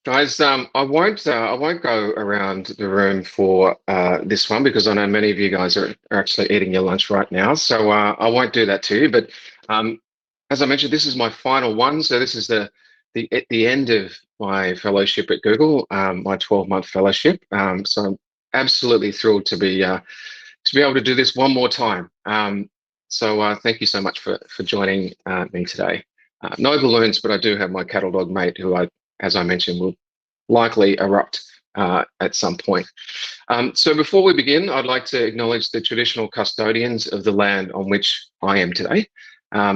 Guys, I won't go around the room for this one because I know many of you guys are actually eating your lunch right now. So I won't do that to you. But um, as I mentioned, this is my final one. So this is the at the end of my fellowship at Google, my 12-month fellowship. So I'm absolutely thrilled to be able to do this one more time. So thank you so much for joining me today. No balloons, but I do have my cattle dog mate who as I mentioned, will likely erupt at some point. So before we begin, I'd like to acknowledge the traditional custodians of the land on which I am today.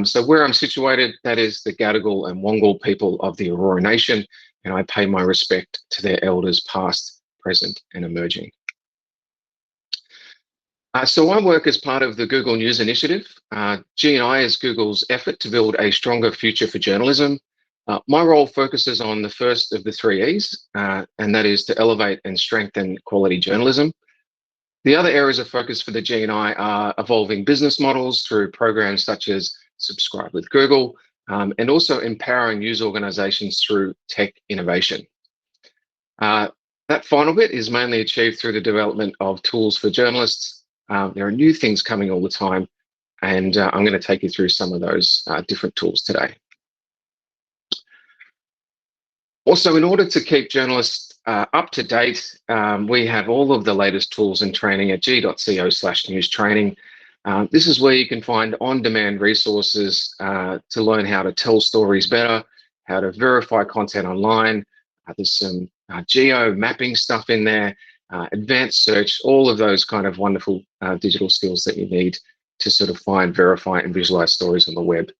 So where I'm situated, that is the Gadigal and Wongal people of the Aurora Nation, and I pay my respect to their elders past, present, and emerging. So I work as part of the Google News Initiative. G&I is Google's effort to build a stronger future for journalism. My role focuses on the first of the three E's, and that is to elevate and strengthen quality journalism. The other areas of focus for the G&I are evolving business models through programs such as Subscribe with Google, and also empowering news organizations through tech innovation. That final bit is mainly achieved through the development of tools for journalists. There are new things coming all the time, and I'm going to take you through some of those different tools today. Also, in order to keep journalists up to date, we have all of the latest tools and training at g.co/news training. This is where you can find on-demand resources to learn how to tell stories better, how to verify content online. There's some geo mapping stuff in there, advanced search, all of those kind of wonderful digital skills that you need to sort of find, verify, and visualize stories on the web.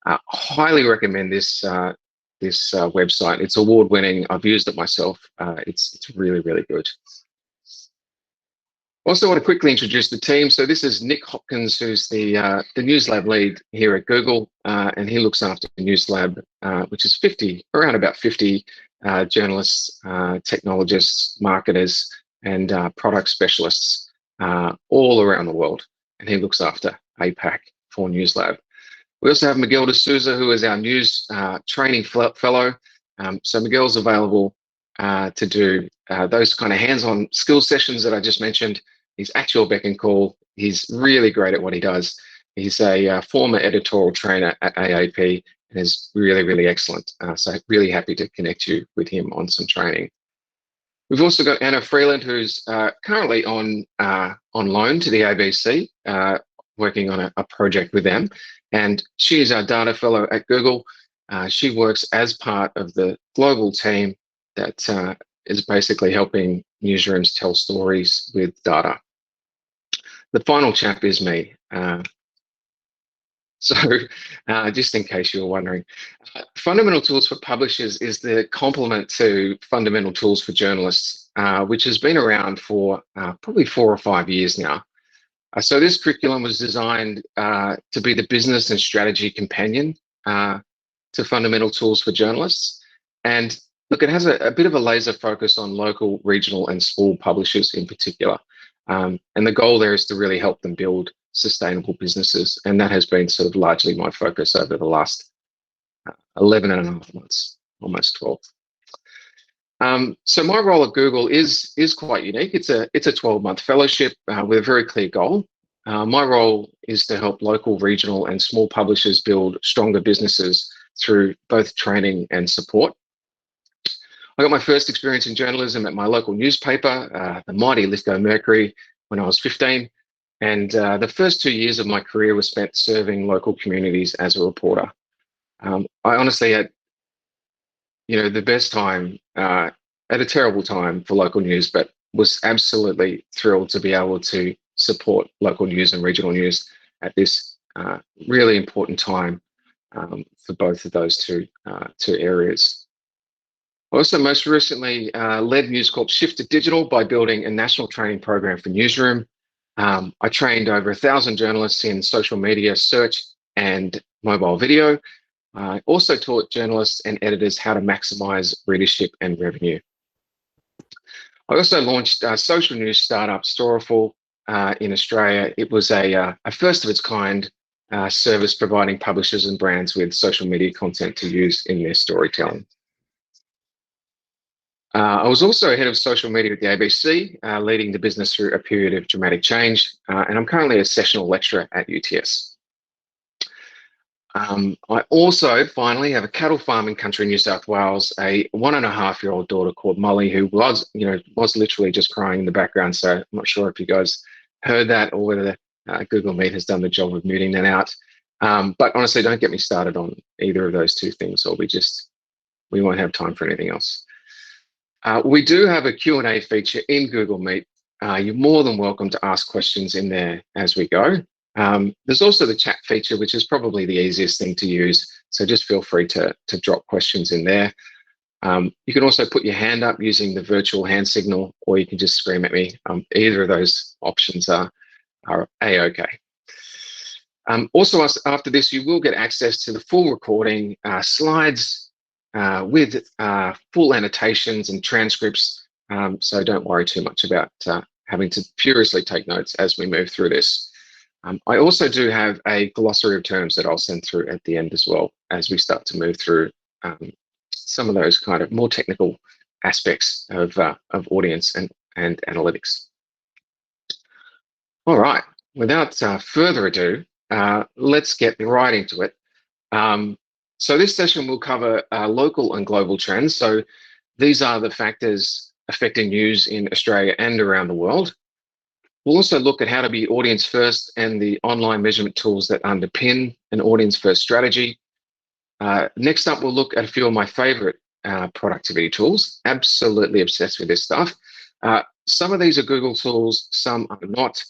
Highly recommend this website. It's award-winning. I've used it myself. It's really, really good. Also want to quickly introduce the team. So this is Nick Hopkins, who's the News Lab lead here at Google, and he looks after the News Lab, which is around about 50 journalists, technologists, marketers, and product specialists all around the world. And he looks after APAC for News Lab. We also have Miguel D'Souza, who is our news training fellow. So Miguel's available to do those kind of hands-on skill sessions that I just mentioned. He's actual beck and call. He's really great at what he does. He's a former editorial trainer at AAP and is really, really excellent. So really happy to connect you with him on some training. We've also got Anna Freeland, who's currently on loan to the ABC, working on a project with them. And she is our data fellow at Google. She works as part of the global team that is basically helping newsrooms tell stories with data. The final chap is me. Just in case you were wondering, Fundamental Tools for Publishers is the complement to Fundamental Tools for Journalists, which has been around for probably 4 or 5 years now. So this curriculum was designed to be the business and strategy companion to Fundamental Tools for Journalists. And look, it has a bit of a laser focus on local, regional, and small publishers in particular. And the goal there is to really help them build sustainable businesses. And that has been sort of largely my focus over the last 11 and a half months, almost 12. So my role at Google is quite unique. It's a 12-month fellowship with a very clear goal. My role is to help local, regional, and small publishers build stronger businesses through both training and support. I got my first experience in journalism at my local newspaper, the mighty Lithgow Mercury, when I was 15. And the first 2 years of my career was spent serving local communities as a reporter. I honestly had, the best time at a terrible time for local news, but was absolutely thrilled to be able to support local news and regional news at this really important time for both of those two areas. I also most recently led News Corp's shift to digital by building a national training program for Newsroom. I trained over 1,000 journalists in social media, search, and mobile video. I also taught journalists and editors how to maximize readership and revenue. I also launched a social news startup, Storiful, in Australia. It was a first of its kind service providing publishers and brands with social media content to use in their storytelling. I was also head of social media at the ABC, leading the business through a period of dramatic change, and I'm currently a sessional lecturer at UTS. I also finally have a cattle farm in country New South Wales, a 1.5-year-old daughter called Molly, who was literally just crying in the background. So I'm not sure if you guys heard that or whether Google Meet has done the job of muting that out. But honestly, don't get me started on either of those two things, or we won't have time for anything else. We do have a Q&A feature in Google Meet. You're more than welcome to ask questions in there as we go. There's also the chat feature, which is probably the easiest thing to use. So just feel free to drop questions in there. You can also put your hand up using the virtual hand signal, or you can just scream at me. Either of those options are A-okay. Also, after this, you will get access to the full recording, slides with full annotations and transcripts. So don't worry too much about having to furiously take notes as we move through this. I also do have a glossary of terms that I'll send through at the end as well, as we start to move through some of those kind of more technical aspects of audience and analytics. All right, without further ado, let's get right into it. So this session will cover local and global trends. So these are the factors affecting news in Australia and around the world. We'll also look at how to be audience first and the online measurement tools that underpin an audience first strategy. Next up, we'll look at a few of my favorite productivity tools. Absolutely obsessed with this stuff. Some of these are Google tools, some are not.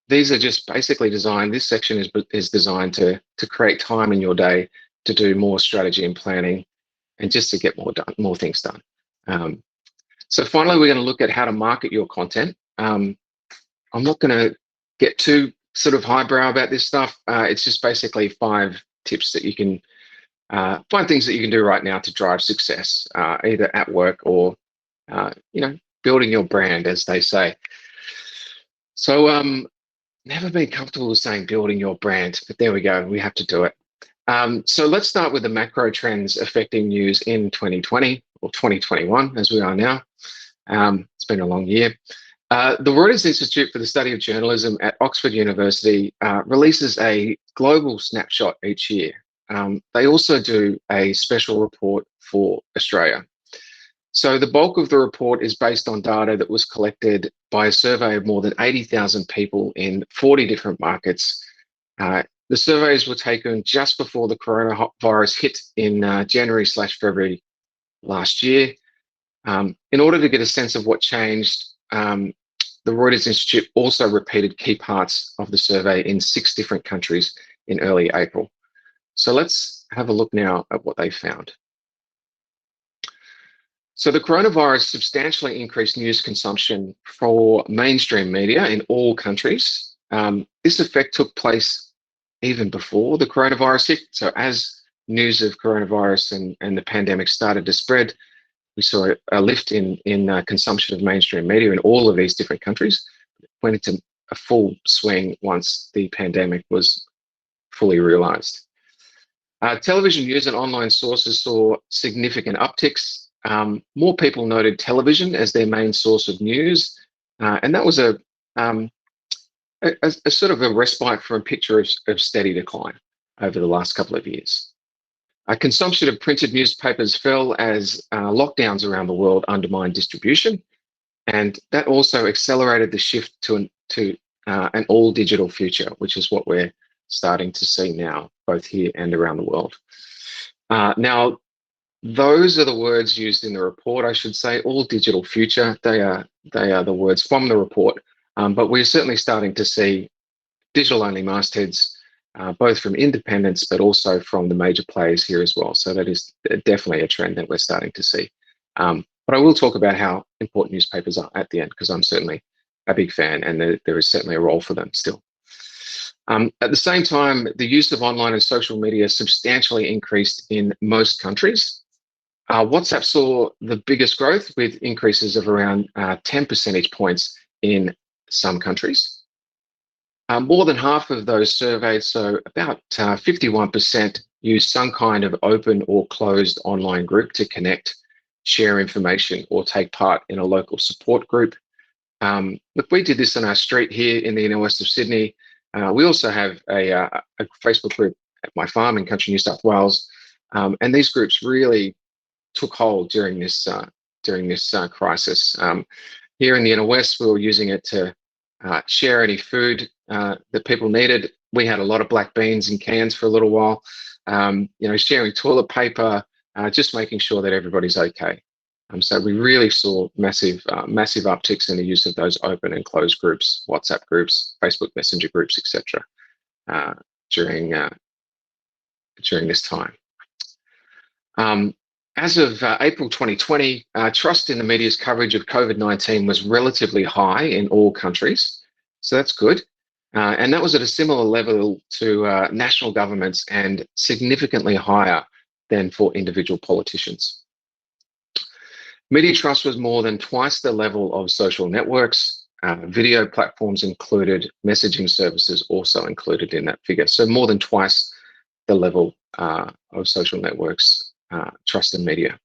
These are just basically designed, this section is designed to create time in your day to do more strategy and planning and just to get more things done. So finally, we're going to look at how to market your content. I'm not going to get too sort of highbrow about this stuff. It's just basically 5 tips that you can, 5 things that you can do right now to drive success, either at work or, building your brand, as they say. So never been comfortable with saying building your brand, but there we go. We have to do it. So let's start with the macro trends affecting news in 2020 or 2021, as we are now. It's been a long year. The Reuters Institute for the Study of Journalism at Oxford University releases a global snapshot each year. They also do a special report for Australia. So the bulk of the report is based on data that was collected by a survey of more than 80,000 people in 40 different markets. The surveys were taken just before the coronavirus hit in January/February last year. In order to get a sense of what changed, the Reuters Institute also repeated key parts of the survey in 6 different countries in early April. So let's have a look now at what they found. So the coronavirus substantially increased news consumption for mainstream media in all countries. This effect took place even before the coronavirus hit. So as news of coronavirus and the pandemic started to spread, we saw a lift in consumption of mainstream media in all of these different countries. It went into a full swing once the pandemic was fully realized. Television news and online sources saw significant upticks. More people noted television as their main source of news, and that was a sort of a respite from a picture of steady decline over the last couple of years. Consumption of printed newspapers fell as lockdowns around the world undermined distribution, and that also accelerated the shift to an all-digital future, which is what we're starting to see now, both here and around the world. Now, those are the words used in the report, I should say, all-digital future. They are the words from the report, but we're certainly starting to see digital-only mastheads, both from independents, but also from the major players here as well. So that is definitely a trend that we're starting to see. But I will talk about how important newspapers are at the end, because I'm certainly a big fan, and there is certainly a role for them still. At the same time, the use of online and social media substantially increased in most countries. WhatsApp saw the biggest growth, with increases of around 10 percentage points in some countries. More than half of those surveyed, so about 51%, used some kind of open or closed online group to connect. share information, or take part in a local support group. Look, we did this on our street here in the inner west of Sydney. We also have a Facebook group at my farm in country New South Wales, and these groups really took hold during this crisis. Here in the inner west, we were using it to share any food that people needed. We had a lot of black beans in cans for a little while. Sharing toilet paper, just making sure that everybody's okay. So we really saw massive upticks in the use of those open and closed groups, WhatsApp groups, Facebook Messenger groups, etc. During this time. As of April 2020, trust in the media's coverage of COVID-19 was relatively high in all countries, so that's good. And that was at a similar level to national governments and significantly higher than for individual politicians. Media trust was more than twice the level of social networks. Video platforms included, messaging services also included in that figure. So more than twice the level of social networks trust in media.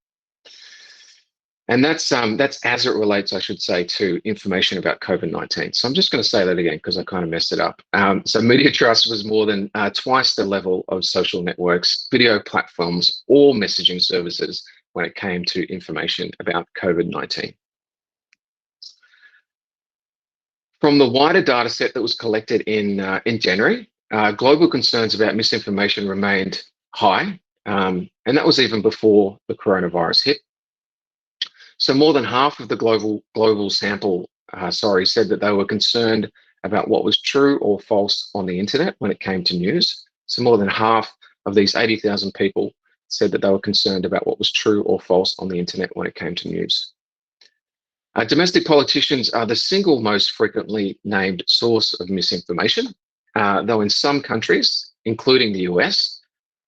And that's as it relates, I should say, to information about COVID-19. So I'm just going to say that again because I kind of messed it up. So media trust was more than twice the level of social networks, video platforms, or messaging services when it came to information about COVID-19. From the wider data set that was collected in January, global concerns about misinformation remained high, and that was even before the coronavirus hit. So more than half of the global sample, said that they were concerned about what was true or false on the internet when it came to news. So more than half of these 80,000 people said that they were concerned about what was true or false on the internet when it came to news. Domestic politicians are the single most frequently named source of misinformation, though in some countries, including the US,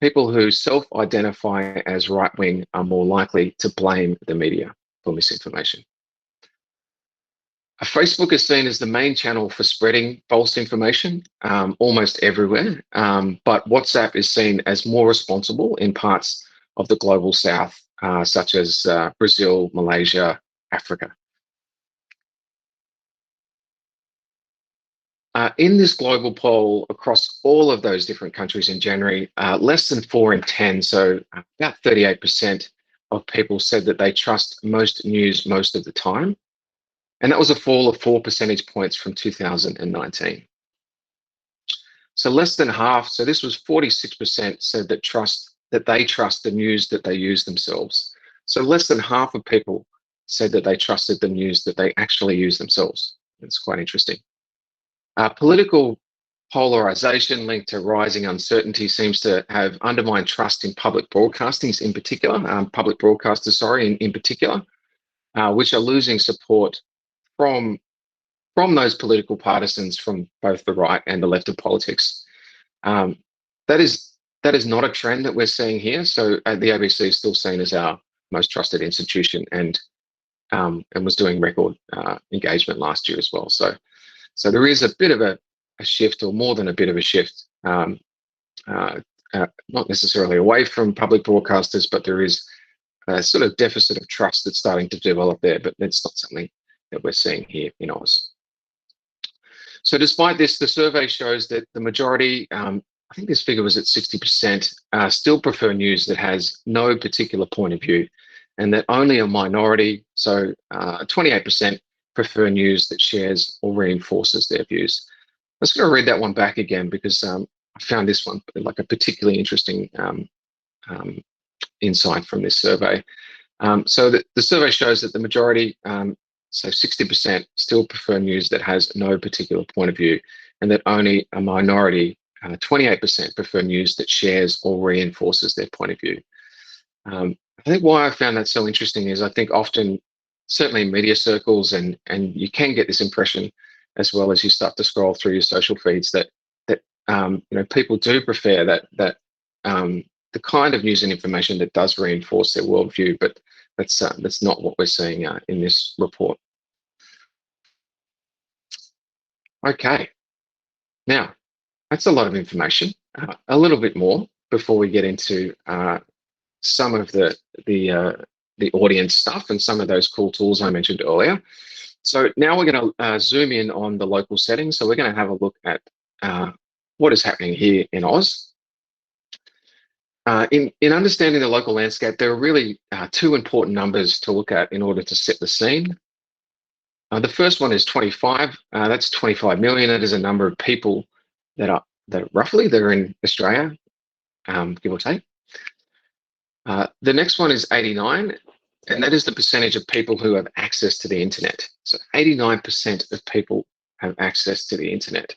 people who self-identify as right-wing are more likely to blame the media for misinformation. Facebook is seen as the main channel for spreading false information almost everywhere, but WhatsApp is seen as more responsible in parts of the global south, such as Brazil, Malaysia, Africa. In this global poll across all of those different countries in January, less than 4 in 10, so about 38% of people said that they trust most news most of the time. And that was a fall of 4 percentage points from 2019. So less than half, so this was 46% said that they trust the news that they use themselves. So less than half of people said that they trusted the news that they actually use themselves. It's quite interesting. Political polarization linked to rising uncertainty seems to have undermined trust in public broadcasters in particular, in particular, which are losing support from those political partisans from both the right and the left of politics. That is not a trend that we're seeing here. So the ABC is still seen as our most trusted institution and was doing record engagement last year as well. So there is a bit of a shift, or more than a bit of a shift, not necessarily away from public broadcasters, but there is a sort of deficit of trust that's starting to develop there, but it's not something that we're seeing here in Oz. So despite this, the survey shows that the majority, I think this figure was at 60%, still prefer news that has no particular point of view, and that only a minority, so 28%, prefer news that shares or reinforces their views. I'm just going to read that one back again because I found this one like a particularly interesting insight from this survey. So the survey shows that the majority, so 60%, still prefer news that has no particular point of view, and that only a minority, 28%, prefer news that shares or reinforces their point of view. I think why I found that so interesting is I think often, certainly in media circles, and you can get this impression as well as you start to scroll through your social feeds that people do prefer that the kind of news and information that does reinforce their worldview, but that's not what we're seeing in this report. Okay, now that's a lot of information. A little bit more before we get into some of the the audience stuff and some of those cool tools I mentioned earlier. So now we're going to zoom in on the local settings. So we're going to have a look at what is happening here in Oz. In understanding the local landscape, there are really two important numbers to look at in order to set the scene. The first one is 25. That's 25 million. That is a number of people that roughly they're in Australia, give or take. The next one is 89, and that is the percentage of people who have access to the internet. So 89% of people have access to the internet.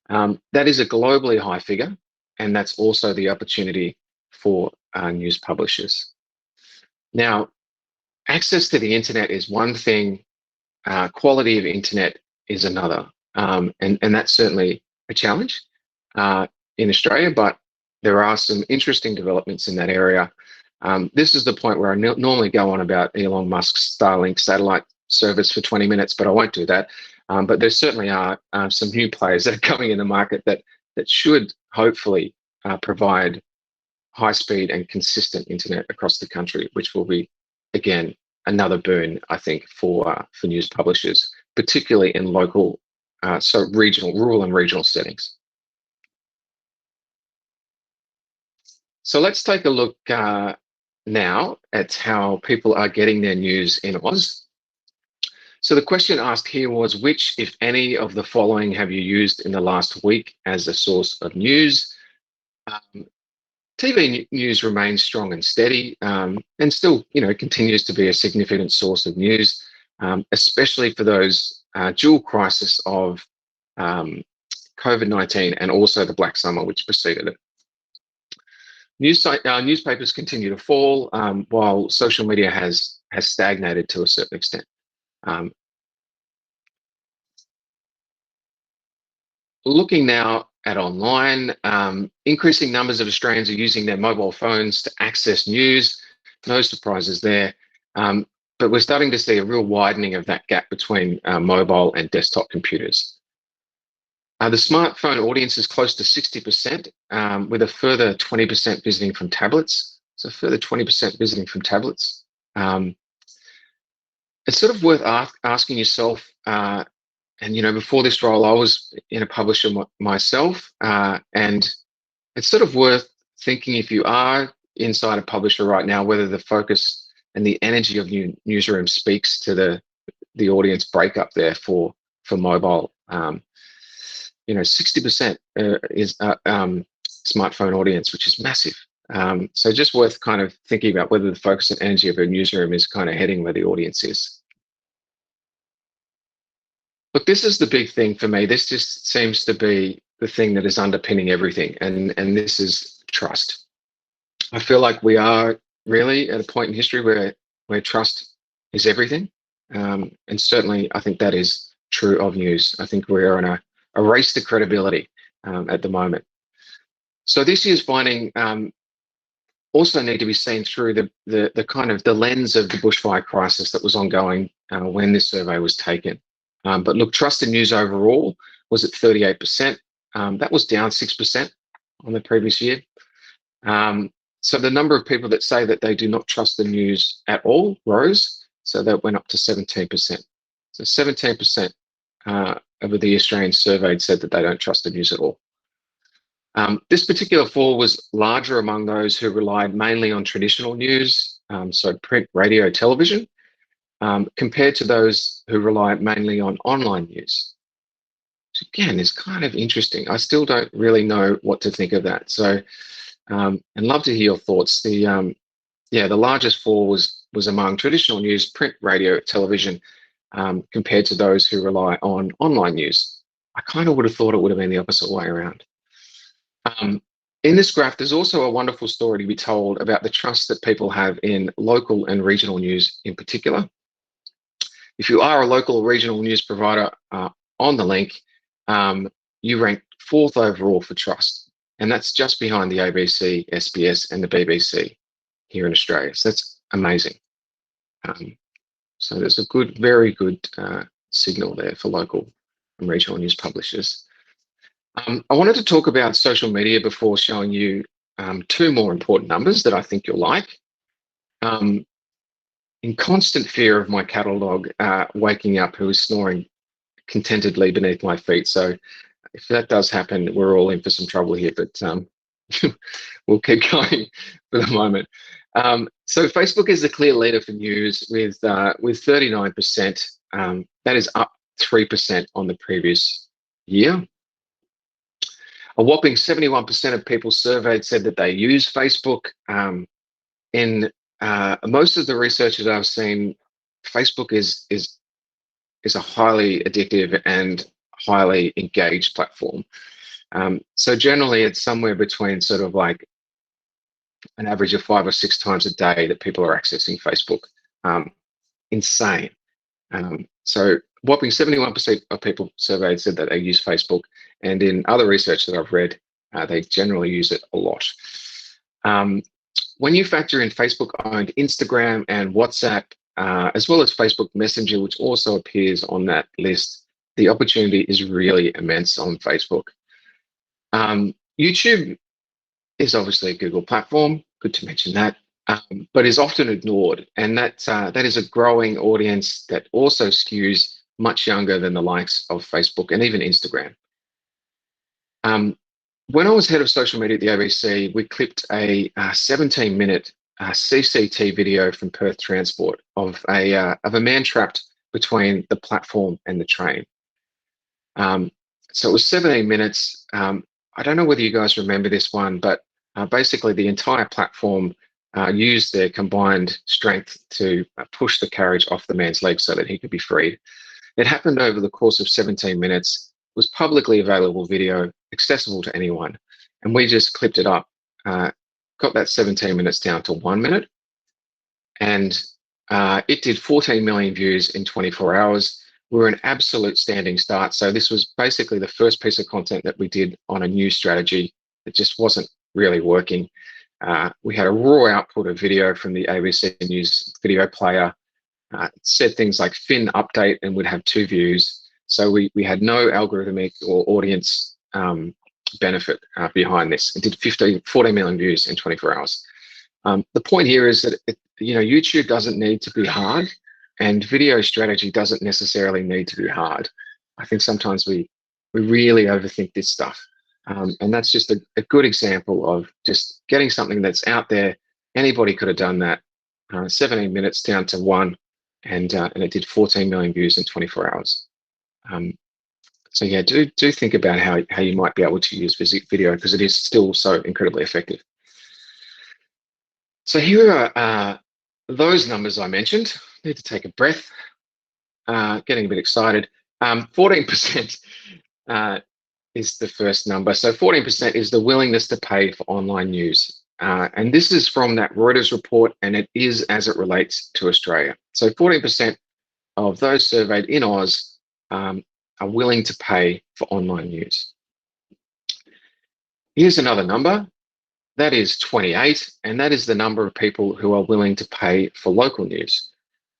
That is a globally high figure, and that's also the opportunity for news publishers. Now, access to the internet is one thing, quality of internet is another, and that's certainly a challenge in Australia, but there are some interesting developments in that area. This is the point where I normally go on about Elon Musk's Starlink satellite service for 20 minutes, but I won't do that. But there certainly are some new players that are coming in the market that should hopefully provide high-speed and consistent internet across the country, which will be, again, another boon, I think, for news publishers, particularly in local, rural and regional settings. So let's take a look now at how people are getting their news in Oz. So the question asked here was, which, if any, of the following have you used in the last week as a source of news? TV news remains strong and steady, and still, continues to be a significant source of news, especially for those dual crisis of COVID-19 and also the Black Summer, which preceded it. Newspapers continue to fall, while social media has stagnated to a certain extent. Looking now at online, increasing numbers of Australians are using their mobile phones to access news. No surprises there. But we're starting to see a real widening of that gap between mobile and desktop computers. The smartphone audience is close to 60%, with a further 20% visiting from tablets. So a further 20% visiting from tablets. It's sort of worth asking yourself, and before this role, I was in a publisher myself, and it's sort of worth thinking, if you are inside a publisher right now, whether the focus and the energy of Newsroom speaks to the audience breakup there for mobile. 60% is smartphone audience, which is massive. So just worth kind of thinking about whether the focus and energy of a newsroom is kind of heading where the audience is. But this is the big thing for me. This just seems to be the thing that is underpinning everything, and this is trust. I feel like we are really at a point in history where trust is everything, and certainly I think that is true of news. I think we are in a race to credibility at the moment. So this year's finding also need to be seen through the kind of the lens of the bushfire crisis that was ongoing when this survey was taken. But look, trust in news overall was at 38%. That was down 6% on the previous year. So the number of people that say that they do not trust the news at all rose. So that went up to 17%. So 17% of the Australians surveyed said that they don't trust the news at all. This particular fall was larger among those who relied mainly on traditional news, so print, radio, television, compared to those who rely mainly on online news. Which again is kind of interesting. I still don't really know what to think of that. So, and love to hear your thoughts. The largest fall was among traditional news, print, radio, television, compared to those who rely on online news. I kind of would have thought it would have been the opposite way around. In this graph, there's also a wonderful story to be told about the trust that people have in local and regional news in particular. If you are a local or regional news provider on the link, you rank 4th overall for trust. And that's just behind the ABC, SBS, and the BBC here in Australia. So that's amazing. So there's a very good signal there for local and regional news publishers. I wanted to talk about social media before showing you two more important numbers that I think you'll like. in constant fear of my cattle dog waking up, who is snoring contentedly beneath my feet. So if that does happen, we're all in for some trouble here, but we'll keep going for the moment. So Facebook is the clear leader for news with 39%. That is up 3% on the previous year. A whopping 71% of people surveyed said that they use Facebook. In most of the research that I've seen, Facebook is a highly addictive and highly engaged platform. So generally, it's somewhere between sort of like an average of 5 or 6 times a day that people are accessing Facebook. Insane. So whopping 71% of people surveyed said that they use Facebook, and in other research that I've read, they generally use it a lot. When you factor in Facebook-owned Instagram and WhatsApp, as well as Facebook Messenger, which also appears on that list, the opportunity is really immense on Facebook. YouTube is obviously a Google platform, good to mention that, but is often ignored. And that is a growing audience that also skews much younger than the likes of Facebook and even Instagram. When I was head of social media at the ABC, we clipped a 17-minute CCT video from Perth Transport of a man trapped between the platform and the train. So it was 17 minutes. I don't know whether you guys remember this one, but basically the entire platform used their combined strength to push the carriage off the man's leg so that he could be freed. It happened over the course of 17 minutes, was publicly available video, accessible to anyone, and we just clipped it up, got that 17 minutes down to 1 minute, and it did 14 million views in 24 hours. We were an absolute standing start. So this was basically the first piece of content that we did on a new strategy that just wasn't really working. We had a raw output of video from the ABC News video player. It said things like Fin update and would have 2 views. So we had no algorithmic or audience benefit behind this. It did 14 million views in 24 hours. The point here is that YouTube doesn't need to be hard, and video strategy doesn't necessarily need to be hard. I think sometimes we really overthink this stuff. And that's just a good example of just getting something that's out there. Anybody could have done that. 17 minutes down to 1, and it did 14 million views in 24 hours. So yeah, do think about how you might be able to use video, because it is still so incredibly effective. So here are those numbers I mentioned. Need to take a breath. Getting a bit excited. 14% is the first number. So 14% is the willingness to pay for online news. And this is from that Reuters report, and it is as it relates to Australia. So 14% of those surveyed in Oz are willing to pay for online news. Here's another number. That is 28, and that is the number of people who are willing to pay for local news.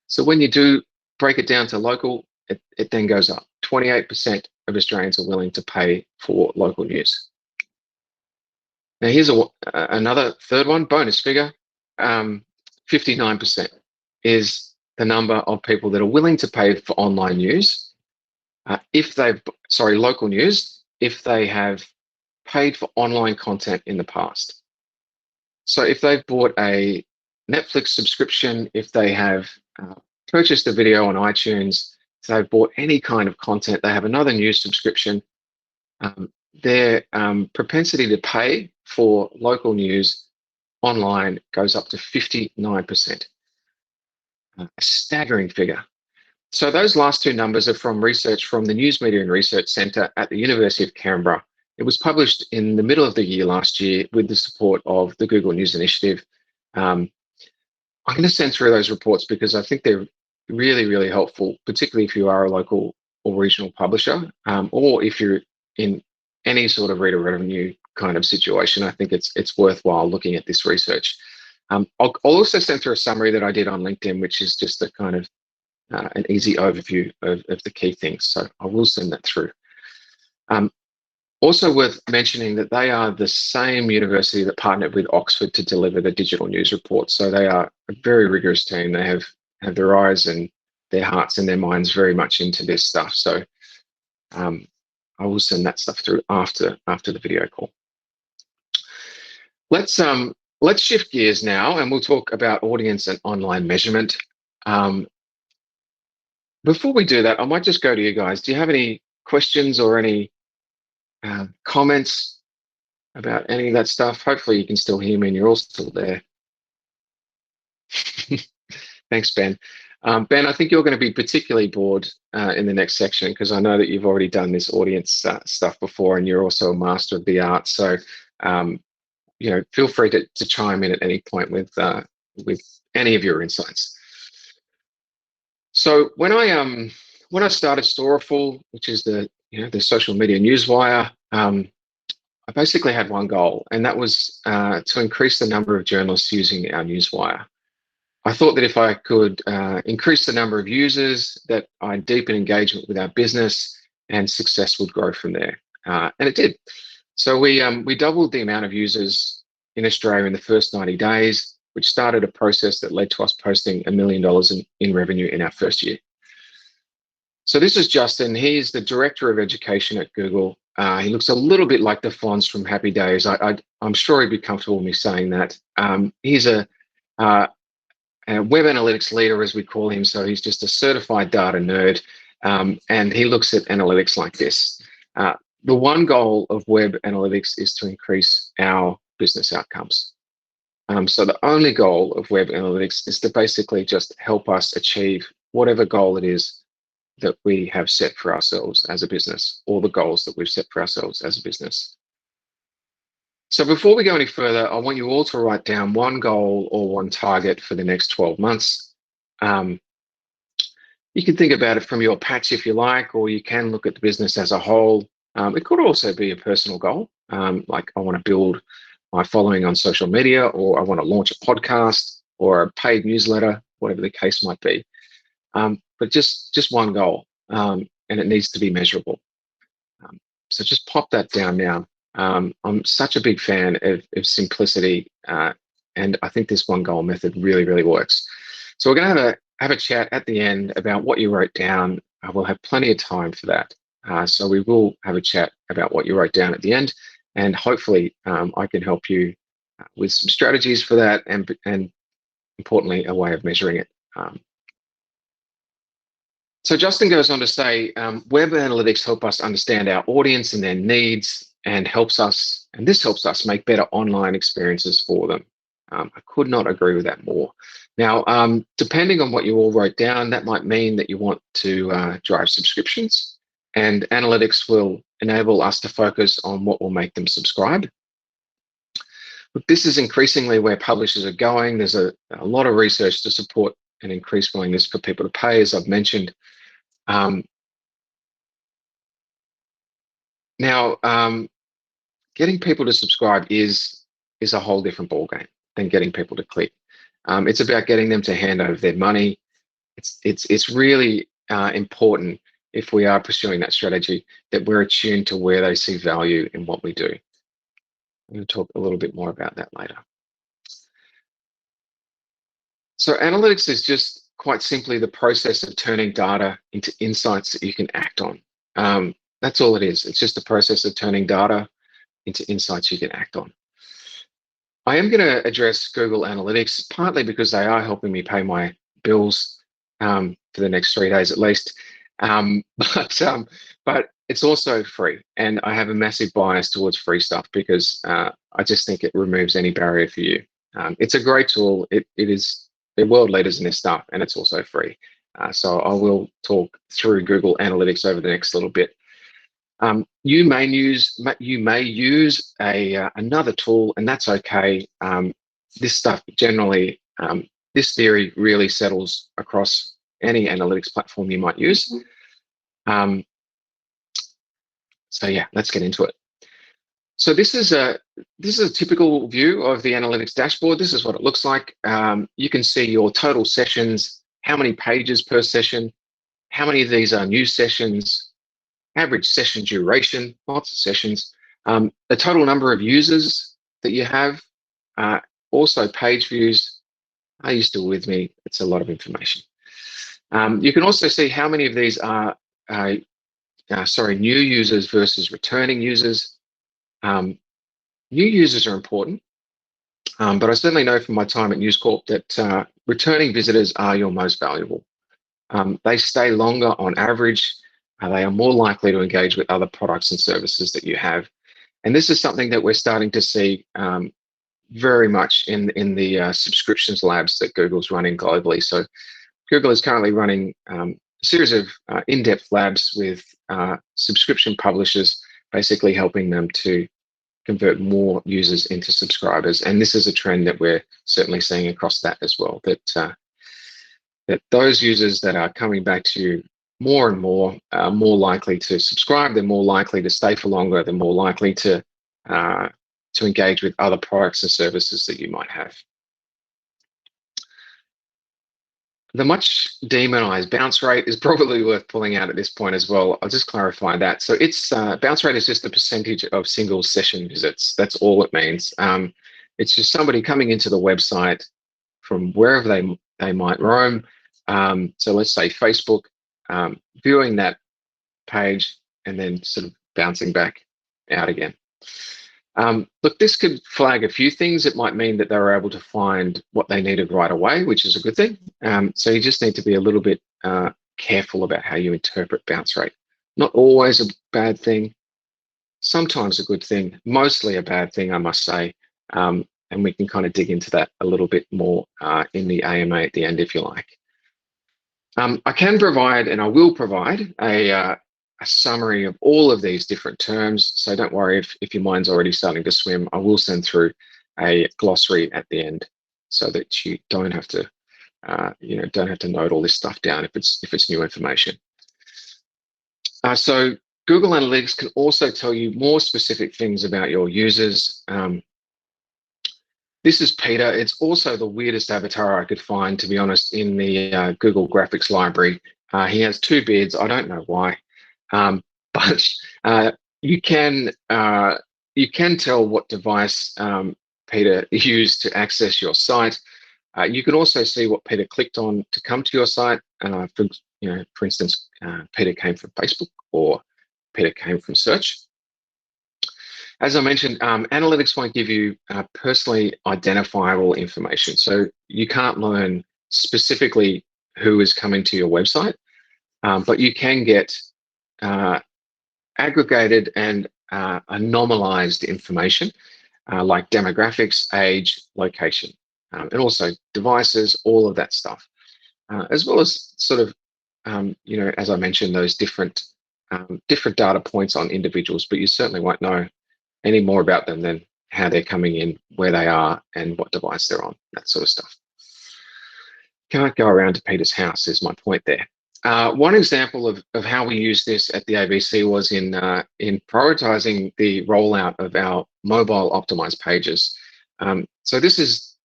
So when you do break it down to local, it then goes up. 28% of Australians are willing to pay for local news. Now here's another third one, bonus figure. 59% is the number of people that are willing to pay for online news local news, if they have paid for online content in the past. So if they've bought a Netflix subscription, if they have purchased a video on iTunes, if they've bought any kind of content, they have another news subscription, their propensity to pay for local news online goes up to 59%. A staggering figure. So those last 2 numbers are from research from the News Media and Research Centre at the University of Canberra. It was published in the middle of the year last year with the support of the Google News Initiative. I'm going to send through those reports because I think they're really, really helpful, particularly if you are a local or regional publisher, or if you're in any sort of reader revenue kind of situation. I think it's worthwhile looking at this research. I'll also send through a summary that I did on LinkedIn, which is just a kind of an easy overview of the key things. So I will send that through. Also worth mentioning that they are the same university that partnered with Oxford to deliver the digital news report. So they are a very rigorous team. They have have their eyes and their hearts and their minds very much into this stuff. So I will send that stuff through after the video call. Let's shift gears now, and we'll talk about audience and online measurement. Before we do that, I might just go to you guys. Do you have any questions or any comments about any of that stuff? Hopefully you can still hear me and you're all still there. Thanks, Ben. Ben, I think you're going to be particularly bored in the next section, because I know that you've already done this audience stuff before, and you're also a master of the art. So, feel free to chime in at any point with any of your insights. So when I started Storeful, which is the social media newswire, I basically had one goal, and that was to increase the number of journalists using our newswire. I thought that if I could increase the number of users, that I'd deepen engagement with our business and success would grow from there. And it did. So we doubled the amount of users in Australia in the first 90 days, which started a process that led to us posting $1 million in revenue in our first year. So this is Justin. He's the Director of Education at Google. He looks a little bit like the Fonz from Happy Days. I'm sure he'd be comfortable with me saying that. He's a web analytics leader, as we call him. So he's just a certified data nerd, and he looks at analytics like this. The one goal of web analytics is to increase our business outcomes. So the only goal of web analytics is to basically just help us achieve whatever goal it is that we have set for ourselves as a business, or the goals that we've set for ourselves as a business. So before we go any further, I want you all to write down one goal or one target for the next 12 months. You can think about it from your patch if you like, or you can look at the business as a whole. It could also be a personal goal, like I want to build my following on social media, or I want to launch a podcast or a paid newsletter, whatever the case might be. But just one goal, and it needs to be measurable. So just pop that down now. I'm such a big fan of simplicity, and I think this one goal method really, really works. So we're going to have a chat at the end about what you wrote down. We'll have plenty of time for that. So we will have a chat about what you wrote down at the end, and hopefully I can help you with some strategies for that, and importantly, a way of measuring it. So Justin goes on to say, web analytics help us understand our audience and their needs, and this helps us make better online experiences for them. I could not agree with that more. Now, depending on what you all wrote down, that might mean that you want to drive subscriptions, and analytics will enable us to focus on what will make them subscribe. But this is increasingly where publishers are going. There's a lot of research to support an increased willingness for people to pay, as I've mentioned. Getting people to subscribe is a whole different ballgame than getting people to click. It's about getting them to hand over their money. It's really important, if we are pursuing that strategy, that we're attuned to where they see value in what we do. I'm going to talk a little bit more about that later. So analytics is just quite simply the process of turning data into insights that you can act on. That's all it is. It's just a process of turning data into insights you can act on. I am going to address Google Analytics, partly because they are helping me pay my bills for the next 3 days at least. But it's also free, and I have a massive bias towards free stuff, because I just think it removes any barrier for you. It's a great tool. They're world leaders in this stuff, and it's also free. So I will talk through Google Analytics over the next little bit. You may use another tool, and that's okay. This stuff generally, this theory really settles across any analytics platform you might use. So yeah, let's get into it. So this is a typical view of the analytics dashboard. This is what it looks like. You can see your total sessions, how many pages per session, how many of these are new sessions, average session duration, lots of sessions, the total number of users that you have, also page views. Are you still with me? It's a lot of information. You can also see how many of these are new users versus returning users. New users are important, but I certainly know from my time at News Corp that returning visitors are your most valuable. They stay longer on average. They are more likely to engage with other products and services that you have. And this is something that we're starting to see very much in the subscriptions labs that Google's running globally. So Google is currently running a series of in-depth labs with subscription publishers, basically helping them to convert more users into subscribers. And this is a trend that we're certainly seeing across that as well, that those users that are coming back to you more and more are more likely to subscribe, they're more likely to stay for longer, they're more likely to engage with other products and services that you might have. The much demonized bounce rate is probably worth pulling out at this point as well. I'll just clarify that. So it's bounce rate is just the percentage of single session visits. That's all it means. It's just somebody coming into the website from wherever they might roam. So let's say Facebook, viewing that page and then sort of bouncing back out again. Look, this could flag a few things. It might mean that they were able to find what they needed right away, which is a good thing. So you just need to be a little bit careful about how you interpret bounce rate. Not always a bad thing, sometimes a good thing, mostly a bad thing, I must say. And we can kind of dig into that a little bit more in the AMA at the end, if you like. I can provide, and I will provide, a summary of all of these different terms. So don't worry if your mind's already starting to swim. I will send through a glossary at the end so that you don't have to, don't have to note all this stuff down if it's new information. So Google Analytics can also tell you more specific things about your users. This is Peter. It's also the weirdest avatar I could find, to be honest, in the Google Graphics library. He has two beards. I don't know why. But you can tell what device Peter used to access your site. You can also see what Peter clicked on to come to your site. For instance, Peter came from Facebook or Peter came from search. As I mentioned, analytics won't give you personally identifiable information. So you can't learn specifically who is coming to your website, but you can get aggregated and anomalized information like demographics, age, location, and also devices, all of that stuff, as well as sort of, as I mentioned, those different data points on individuals, but you certainly won't know any more about them than how they're coming in, where they are, and what device they're on, that sort of stuff. Can't go around to Peter's house is my point there. One example of how we use this at the ABC was in prioritizing the rollout of our mobile optimized pages. So this is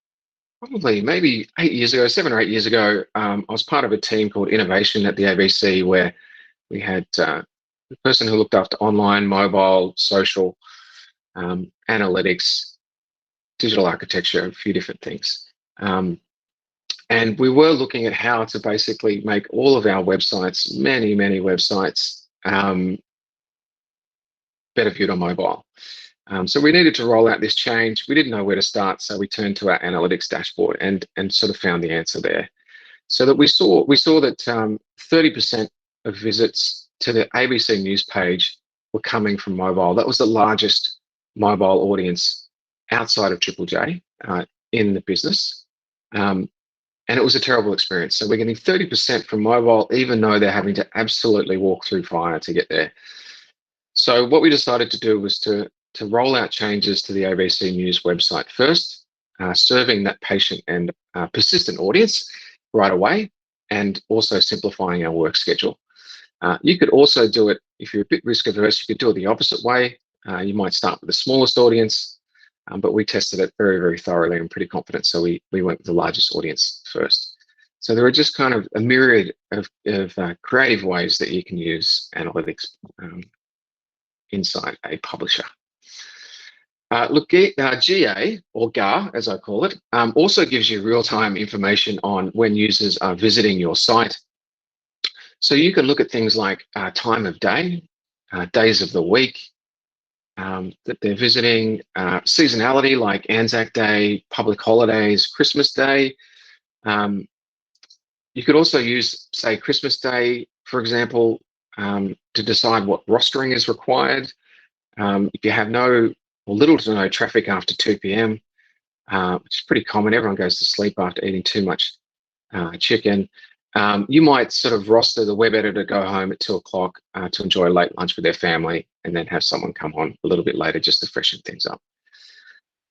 probably maybe 8 years ago, 7 or 8 years ago. I was part of a team called Innovation at the ABC, where we had the person who looked after online, mobile, social, analytics, digital architecture, a few different things. And we were looking at how to basically make all of our websites, many websites, better viewed on mobile. So we needed to roll out this change. We didn't know where to start, so we turned to our analytics dashboard and sort of found the answer there. So that we saw that 30% of visits to the ABC News page were coming from mobile. That was the largest mobile audience outside of Triple J in the business. And it was a terrible experience. So we're getting 30% from mobile, even though they're having to absolutely walk through fire to get there. So what we decided to do was to roll out changes to the ABC News website first, serving that patient and persistent audience right away, and also simplifying our work schedule. You could also do it, if you're a bit risk averse, you could do it the opposite way. You might start with the smallest audience, but we tested it very thoroughly and pretty confident. So we went with the largest audience first. So there are just kind of a myriad of creative ways that you can use analytics inside a publisher. Look, GA, or GAR as I call it, also gives you real-time information on when users are visiting your site. So you can look at things like time of day, days of the week that they're visiting, seasonality like Anzac Day, public holidays, Christmas Day. Um, you could also use, say, Christmas Day, for example, to decide what rostering is required. If you have no or little to no traffic after 2 p.m., which is pretty common, everyone goes to sleep after eating too much chicken. You might sort of roster the web editor to go home at 2 o'clock to enjoy a late lunch with their family, and then have someone come on a little bit later just to freshen things up.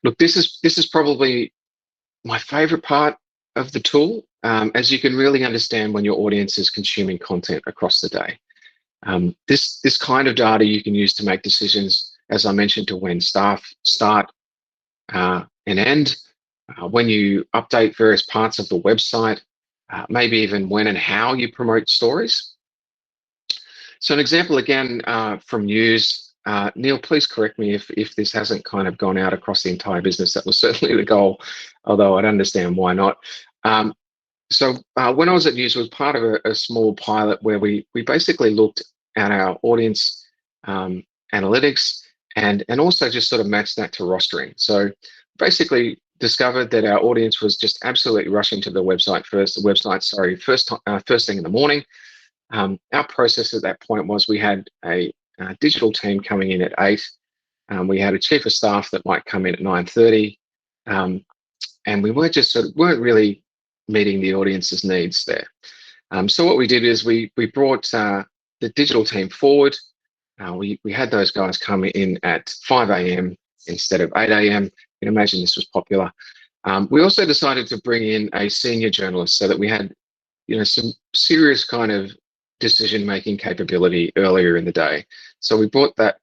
Look, this is probably my favorite part of the tool, as you can really understand when your audience is consuming content across the day. This kind of data you can use to make decisions, as I mentioned, to when staff start and end, when you update various parts of the website, maybe even when and how you promote stories. So an example again from news, Neil, please correct me if this hasn't kind of gone out across the entire business. That was certainly the goal, although I'd understand why not. So when I was at News, it was part of a small pilot where we basically looked at our audience analytics and also just sort of matched that to rostering. So basically discovered that our audience was just absolutely rushing to the website first. First thing in the morning. Our process at that point was we had a digital team coming in at 8. We had a chief of staff that might come in at 9:30, and we weren't really meeting the audience's needs there. So what we did is we brought the digital team forward. We had those guys come in at 5 a.m. instead of 8 a.m. You can imagine this was popular. We also decided to bring in a senior journalist so that we had, some serious kind of decision-making capability earlier in the day. So we brought that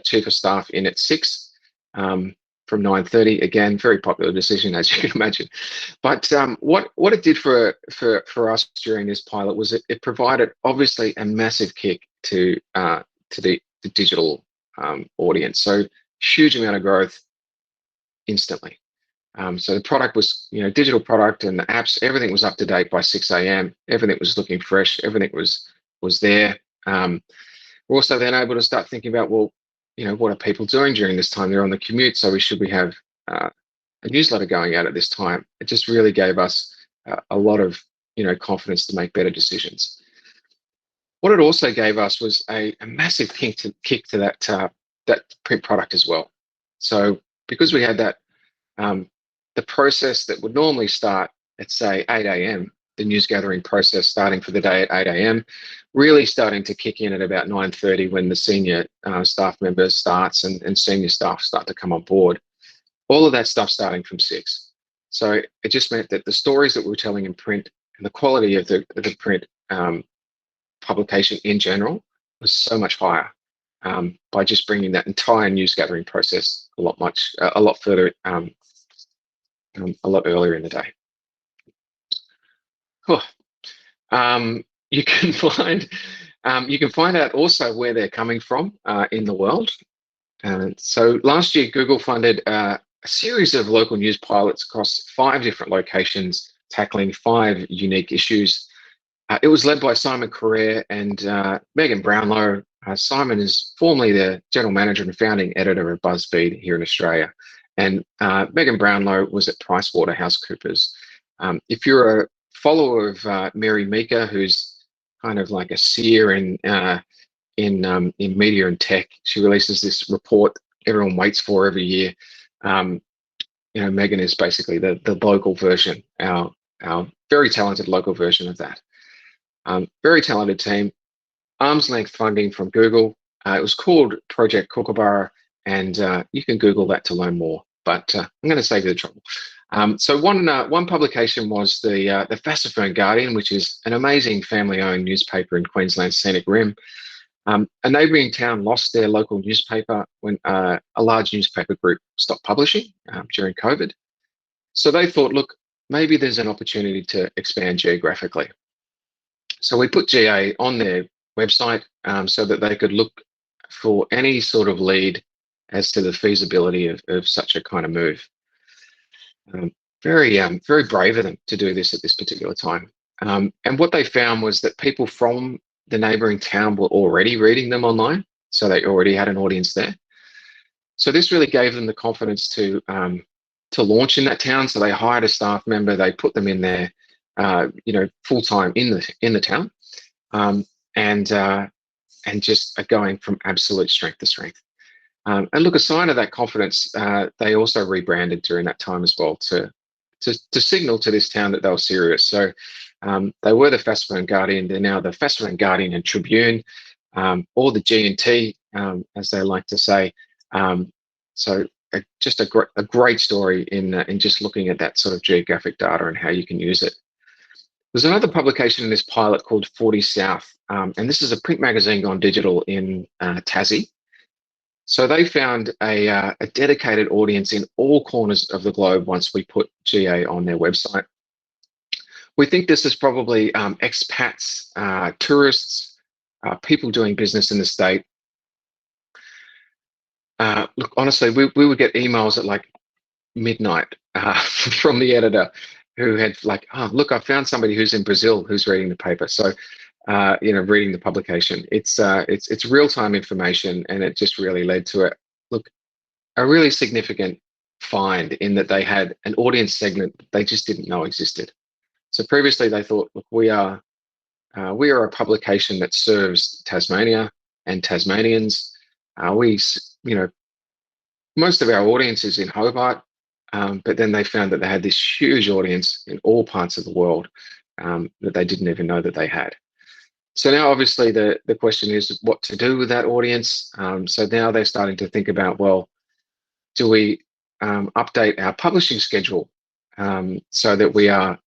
chief of staff in at 6 from 9:30. Again, very popular decision, as you can imagine. But what it did for us during this pilot was it provided obviously a massive kick to the digital audience. So huge amount of growth instantly. So the product was, digital product and the apps, everything was up to date by 6 a.m. Everything was looking fresh. Everything was there. We're also then able to start thinking about, well, what are people doing during this time? They're on the commute, so we have a newsletter going out at this time. It just really gave us a lot of, confidence to make better decisions. What it also gave us was a massive kick to that print product as well. So because we had that, the process that would normally start at, say, 8 a.m., the news gathering process starting for the day at 8 a.m., really starting to kick in at about 9:30 when the senior staff member starts and senior staff start to come on board. All of that stuff starting from 6. So it just meant that the stories that we were telling in print and the quality of the print publication in general was so much higher by just bringing that entire news gathering process a lot further, a lot earlier in the day. Cool. You can find out also where they're coming from in the world. So last year, Google funded a series of local news pilots across 5 different locations, tackling 5 unique issues. It was led by Simon Correa and Megan Brownlow. Simon is formerly the general manager and founding editor of BuzzFeed here in Australia, and Megan Brownlow was at PricewaterhouseCoopers. If you're a follower of Mary Meeker, who's kind of like a seer in media and tech, she releases this report everyone waits for every year. Megan is basically the local version, our very talented local version of that. Very talented team, arm's length funding from Google. It was called Project Kookaburra, and you can Google that to learn more, but I'm going to save you the trouble. So one publication was the Fassifern Guardian, which is an amazing family-owned newspaper in Queensland's Scenic Rim. A neighbouring town lost their local newspaper when a large newspaper group stopped publishing during COVID. So they thought, look, maybe there's an opportunity to expand geographically. So we put GA on their website so that they could look for any sort of lead as to the feasibility of such a kind of move. Very brave of them to do this at this particular time. And what they found was that people from the neighboring town were already reading them online, so they already had an audience there. So this really gave them the confidence to launch in that town. So they hired a staff member, they put them in there, full time in the town, um, and just are going from absolute strength to strength. And look, a sign of that confidence, they also rebranded during that time as well to signal to this town that they were serious. So they were the Fassler and Guardian. They're now the Fassler and Guardian and Tribune, or the G&T, as they like to say. So just a great story in just looking at that sort of geographic data and how you can use it. There's another publication in this pilot called 40 South, and this is a print magazine gone digital in Tassie. So they found a dedicated audience in all corners of the globe once we put GA on their website. We think this is probably expats, tourists, people doing business in the state. Look, honestly, we would get emails at like midnight from the editor who had like, oh, look, I found somebody who's in Brazil who's reading the paper. So, reading the publication. It's real-time information, and it just really led to a really significant find in that they had an audience segment they just didn't know existed. So previously they thought, look, we are a publication that serves Tasmania and Tasmanians. Most of our audience is in Hobart, but then they found that they had this huge audience in all parts of the world that they didn't even know that they had. So now obviously the question is what to do with that audience. So now they're starting to think about, well, do we update our publishing schedule so that we are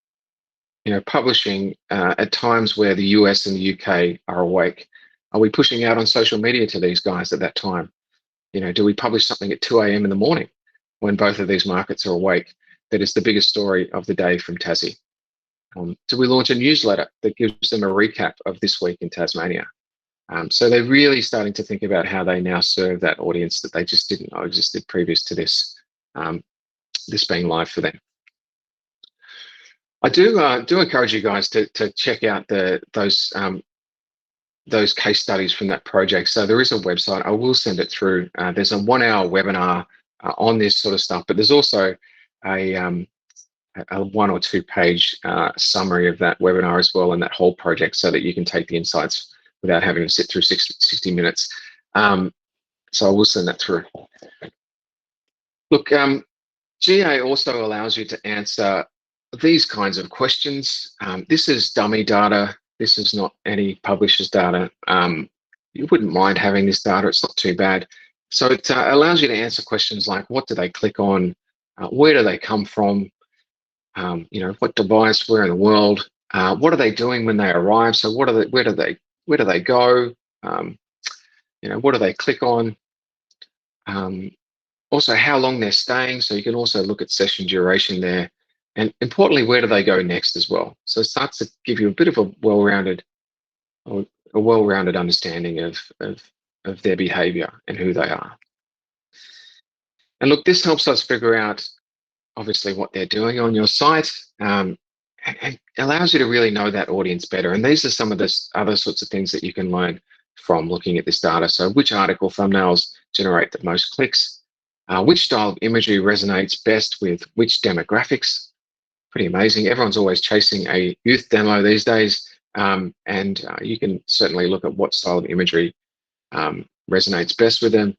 publishing at times where the US and the UK are awake? Are we pushing out on social media to these guys at that time? Do we publish something at 2 a.m. in the morning when both of these markets are awake that is the biggest story of the day from Tassie? Do we launch a newsletter that gives them a recap of this week in Tasmania? So they're really starting to think about how they now serve that audience that they just didn't know existed previous to this being live for them. I do encourage you guys to check out those case studies from that project. So there is a website. I will send it through. There's a 1-hour webinar on this sort of stuff, but there's also a 1 or 2 page summary of that webinar as well, and that whole project, so that you can take the insights without having to sit through 60 minutes. So I will send that through. Look, GA also allows you to answer these kinds of questions. This is dummy data. This is not any publisher's data. You wouldn't mind having this data. It's not too bad. So it allows you to answer questions like, what do they click on? Where do they come from? What device, where in the world? What are they doing when they arrive? So where do they go? What do they click on? Also, how long they're staying. So you can also look at session duration there. And importantly, where do they go next as well? So it starts to give you a bit of a well-rounded understanding of their behavior and who they are. And look, this helps us figure out, obviously, what they're doing on your site, and allows you to really know that audience better. And these are some of the other sorts of things that you can learn from looking at this data. So which article thumbnails generate the most clicks? Which style of imagery resonates best with which demographics? Pretty amazing. Everyone's always chasing a youth demo these days, and you can certainly look at what style of imagery resonates best with them.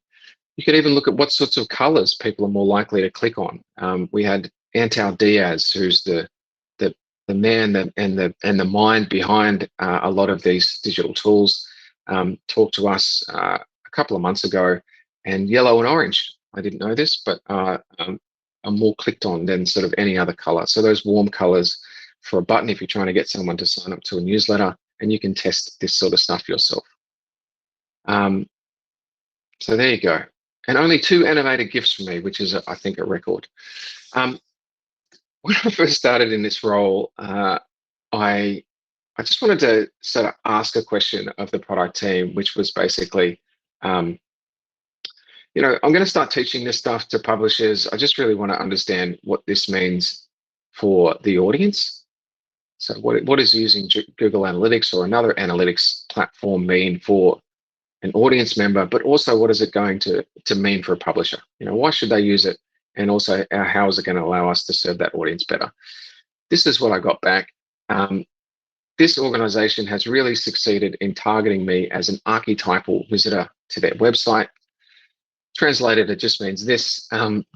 You can even look at what sorts of colors people are more likely to click on. We had Antal Diaz, who's the man and the mind behind a lot of these digital tools, talk to us a couple of months ago, and yellow and orange. I didn't know this, but are more clicked on than sort of any other color. So those warm colors for a button if you're trying to get someone to sign up to a newsletter, and you can test this sort of stuff yourself. So there you go. And only 2 animated GIFs from me, which is, I think, a record. When I first started in this role, I just wanted to sort of ask a question of the product team, which was basically, I'm going to start teaching this stuff to publishers. I just really want to understand what this means for the audience. So what does using Google Analytics or another analytics platform mean for an audience member, but also what is it going to mean for a publisher? Why should they use it? And also, how is it going to allow us to serve that audience better? This is what I got back. This organization has really succeeded in targeting me as an archetypal visitor to their website. Translated, it just means this: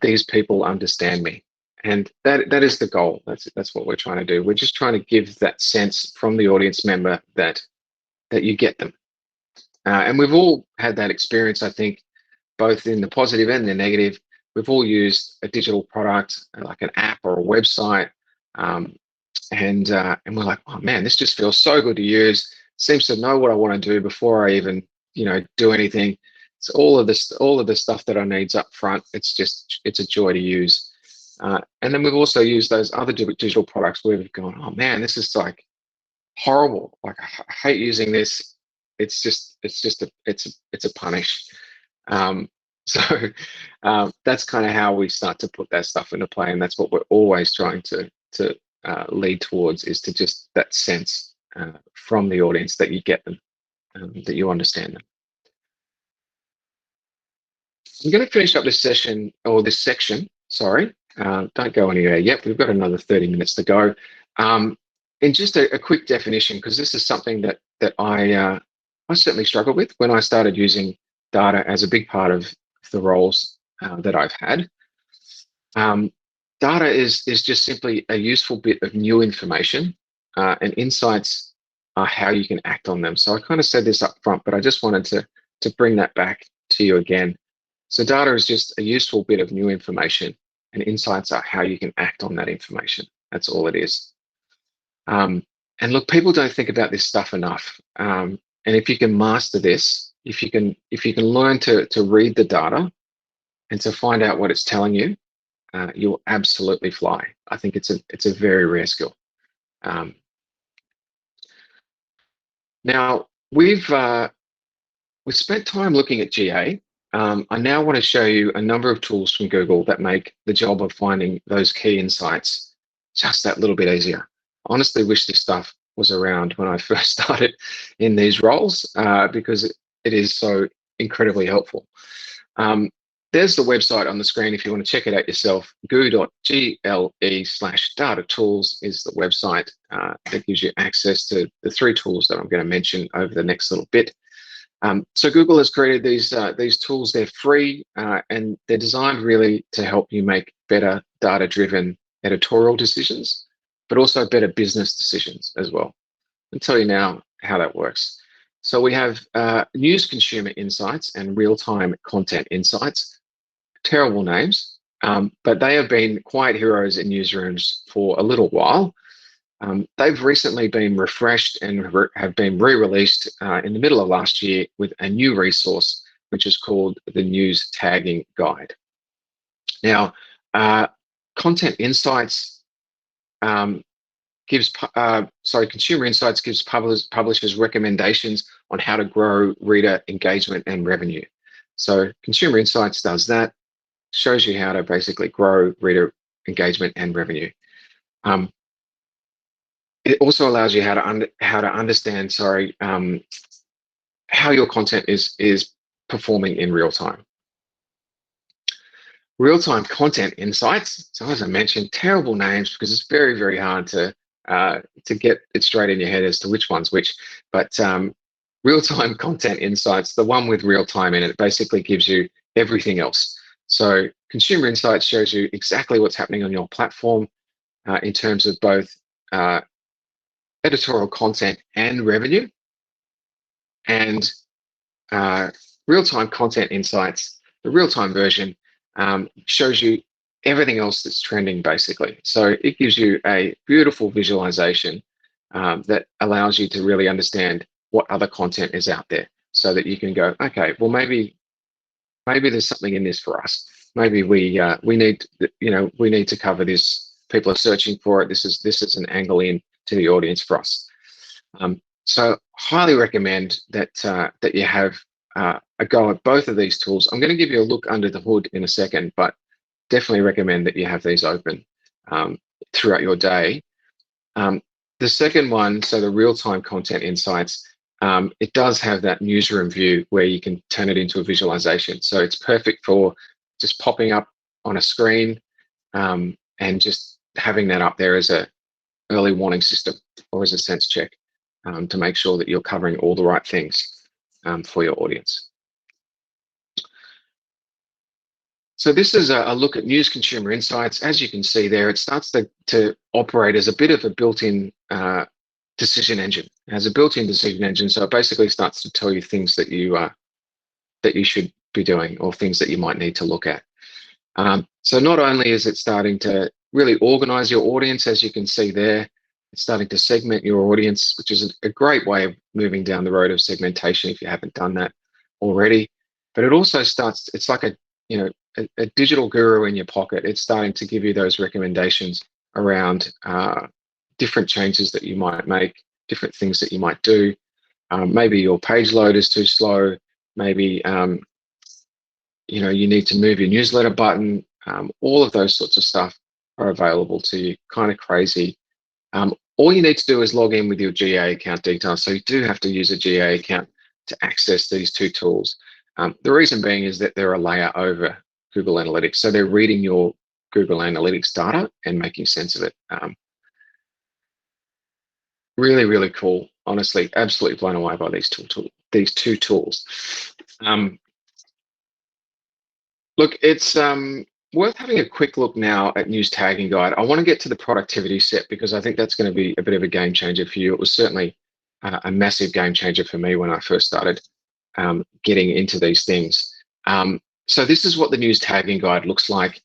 these people understand me. And that is the goal. That's what we're trying to do. We're just trying to give that sense from the audience member that you get them. And we've all had that experience, I think, both in the positive and the negative. We've all used a digital product like an app or a website, and we're like, oh man, this just feels so good to use. Seems to know what I want to do before I even do anything. It's all of the stuff that I need up front. It's a joy to use. And then we've also used those other digital products where we've gone, oh man, this is like horrible. Like I hate using this. It's a punish. So that's kind of how we start to put that stuff into play, and that's what we're always trying to lead towards, is to just that sense from the audience that you get them, that you understand them. I'm going to finish up this session, or this section. Sorry, don't go anywhere yet. We've got another 30 minutes to go. In just a quick definition, because this is something that I certainly struggled with when I started using data as a big part of the roles that I've had. Data is just simply a useful bit of new information, and insights are how you can act on them. So I kind of said this up front, but I just wanted to bring that back to you again. So data is just a useful bit of new information, and insights are how you can act on that information. That's all it is. And look, people don't think about this stuff enough. And if you can master this, if you can learn to read the data and to find out what it's telling you, you'll absolutely fly. I think it's a very rare skill. Now we've spent time looking at GA. I now want to show you a number of tools from Google that make the job of finding those key insights just that little bit easier. I honestly wish this stuff was around when I first started in these roles, because it is so incredibly helpful. There's the website on the screen if you want to check it out yourself. goo.gle/data tools is the website that gives you access to the 3 tools that I'm going to mention over the next little bit. So Google has created these tools. They're free, and they're designed really to help you make better data-driven editorial decisions, but also better business decisions as well. I'll tell you now how that works. So we have news consumer insights and real-time content insights. Terrible names, but they have been quiet heroes in newsrooms for a little while. They've recently been refreshed and have been re-released in the middle of last year with a new resource, which is called the News Tagging Guide. Now, Content Insights Consumer Insights gives publishers recommendations on how to grow reader engagement and revenue. So Consumer Insights does that, shows you how to basically grow reader engagement and revenue. It also allows you how to understand, how your content is performing in real time. Real-time content insights. So as I mentioned, terrible names because it's very, very hard to get it straight in your head as to which one's which. But real-time content insights, the one with real time in it, basically gives you everything else. So Consumer Insights shows you exactly what's happening on your platform in terms of both editorial content and revenue. And real-time content insights, the real-time version, shows you everything else that's trending, basically. So it gives you a beautiful visualization that allows you to really understand what other content is out there, so that you can go, okay, well, maybe there's something in this for us. Maybe we need to cover this. People are searching for it. This is an angle in to the audience for us. So highly recommend that you have a go at both of these tools. I'm going to give you a look under the hood in a second, but definitely recommend that you have these open throughout your day. The The second one, so the real-time content insights, it does have that newsroom view where you can turn it into a visualization. So it's perfect for just popping up on a screen and just having that up there as a early warning system or as a sense check to make sure that you're covering all the right things for your audience. So this is a look at news consumer insights. As you can see there, it starts to operate as a bit of a built-in decision engine. It has a built-in decision engine, so it basically starts to tell you things that you should be doing or things that you might need to look at. So not only is it starting to really organize your audience, as you can see there, it's starting to segment your audience, which is a great way of moving down the road of segmentation if you haven't done that already. But it also starts, it's like a digital guru in your pocket. It's starting to give you those recommendations around different changes that you might make, different things that you might do. Maybe your page load is too slow. Maybe you need to move your newsletter button. All of those sorts of stuff are available to you. Kind of crazy. All you need to do is log in with your GA account details. So you do have to use a GA account to access these two tools. The reason being is that they're a layer over Google Analytics. So they're reading your Google Analytics data and making sense of it. Really, really cool. Honestly, absolutely blown away by these two tools. Look, it's worth having a quick look now at News Tagging Guide. I want to get to the productivity set because I think that's going to be a bit of a game changer for you. It was certainly a massive game changer for me when I first started getting into these things. So this is what the News Tagging Guide looks like.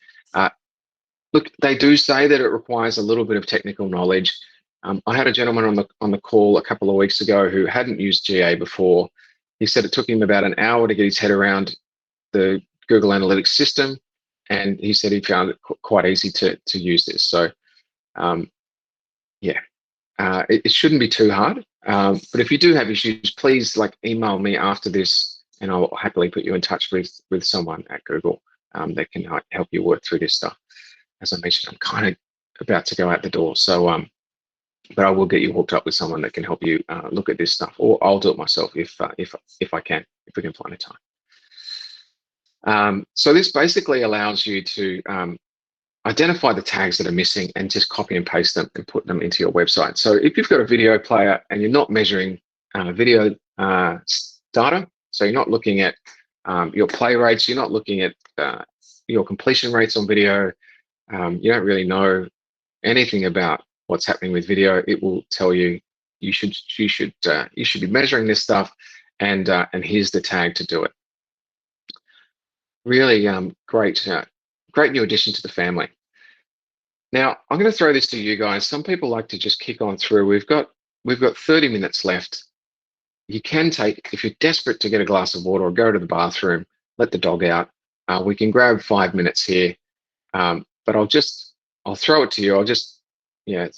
Look, they do say that it requires a little bit of technical knowledge. I had a gentleman on the call a couple of weeks ago who hadn't used GA before. He said it took him about an hour to get his head around the Google Analytics system, and he said he found it quite easy to use this. So, it shouldn't be too hard. But if you do have issues, please email me after this, and I'll happily put you in touch with someone at Google that can help you work through this stuff. As I mentioned, I'm kind of about to go out the door, so but I will get you hooked up with someone that can help you look at this stuff, or I'll do it myself if I can, if we can find a time. So this basically allows you to identify the tags that are missing and just copy and paste them and put them into your website. So if you've got a video player and you're not measuring video data, so you're not looking at your play rates, you're not looking at your completion rates on video, you don't really know anything about what's happening with video, it will tell you you should be measuring this stuff, and here's the tag to do it. Really great new addition to the family. Now I'm going to throw this to you guys. Some people like to just kick on through. We've got 30 minutes left. You can take, if you're desperate to get a glass of water or go to the bathroom, let the dog out. We can grab 5 minutes here, but I'll throw it to you. I'll just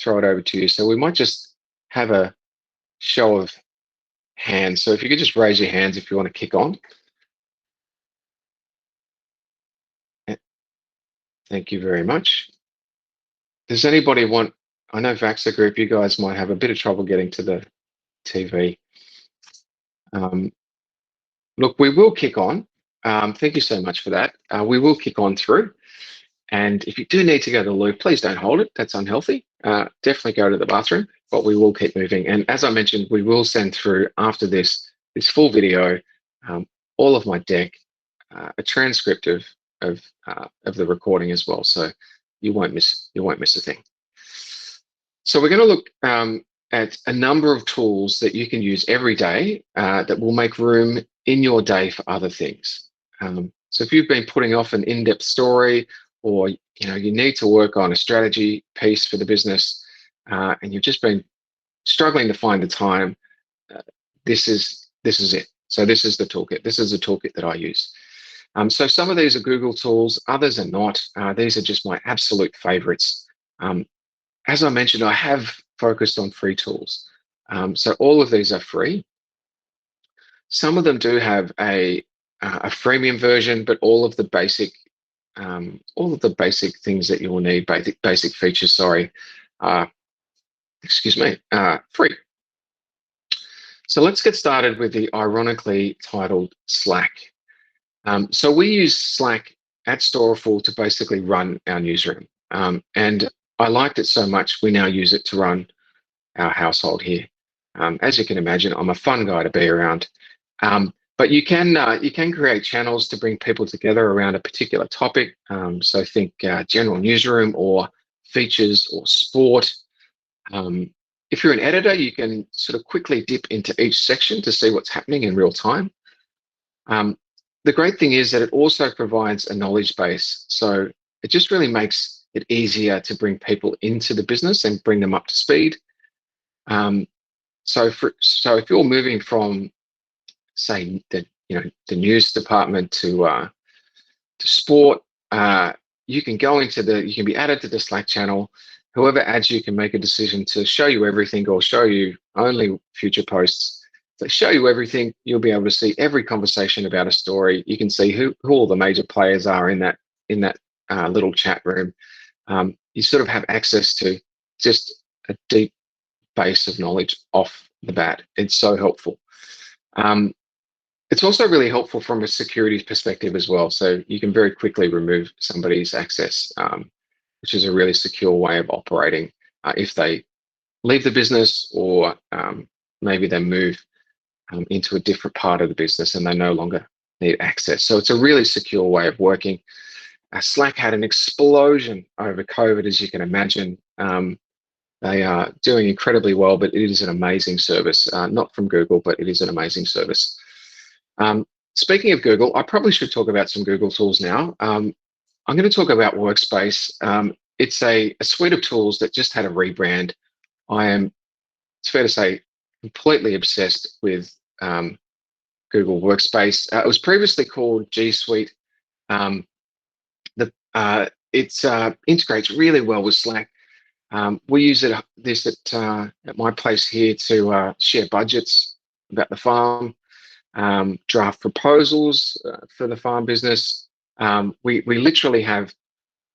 throw it over to you. So we might just have a show of hands. So if you could just raise your hands if you want to kick on. Thank you very much. Does anybody want, I know Vaxxer Group, you guys might have a bit of trouble getting to the TV. Look, we will kick on. Thank you so much for that. We will kick on through. And if you do need to go to the loo, please don't hold it. That's unhealthy. Definitely go to the bathroom, but we will keep moving. And as I mentioned, we will send through after this full video, all of my deck, a transcript of the recording as well. So you won't miss a thing. So we're going to look at a number of tools that you can use every day that will make room in your day for other things. So if you've been putting off an in-depth story, or you need to work on a strategy piece for the business, and you've just been struggling to find the time, this is it. So this is the toolkit. This is the toolkit that I use. So some of these are Google tools, others are not. These are just my absolute favorites. As I mentioned, I have focused on free tools. So all of these are free. Some of them do have a freemium version, but all of the basic things that you will need, basic features, sorry, excuse me, free. So let's get started with the ironically titled Slack. So we use Slack at Storeful to basically run our newsroom. And I liked it so much, we now use it to run our household here. As you can imagine, I'm a fun guy to be around. But you can create channels to bring people together around a particular topic. So think general newsroom or features or sport. If you're an editor, you can sort of quickly dip into each section to see what's happening in real time. The great thing is that it also provides a knowledge base. So it just really makes it easier to bring people into the business and bring them up to speed. So if you're moving from, say, the news department to sport, you can you can be added to the Slack channel. Whoever adds you can make a decision to show you everything or show you only future posts. To show you everything, you'll be able to see every conversation about a story. You can see who all the major players are in that little chat room. You sort of have access to just a deep base of knowledge off the bat. It's so helpful. It's also really helpful from a security perspective as well. So you can very quickly remove somebody's access, which is a really secure way of operating if they leave the business or maybe they move into a different part of the business and they no longer need access. So it's a really secure way of working. Slack had an explosion over COVID, as you can imagine. They are doing incredibly well, but it is an amazing service, not from Google, but it is an amazing service. Speaking of Google, I probably should talk about some Google tools now. I'm going to talk about Workspace. It's a suite of tools that just had a rebrand. It's fair to say, completely obsessed with Google Workspace. It was previously called G Suite. It integrates really well with Slack. We use this at my place here to share budgets about the farm, draft proposals for the farm business. We literally have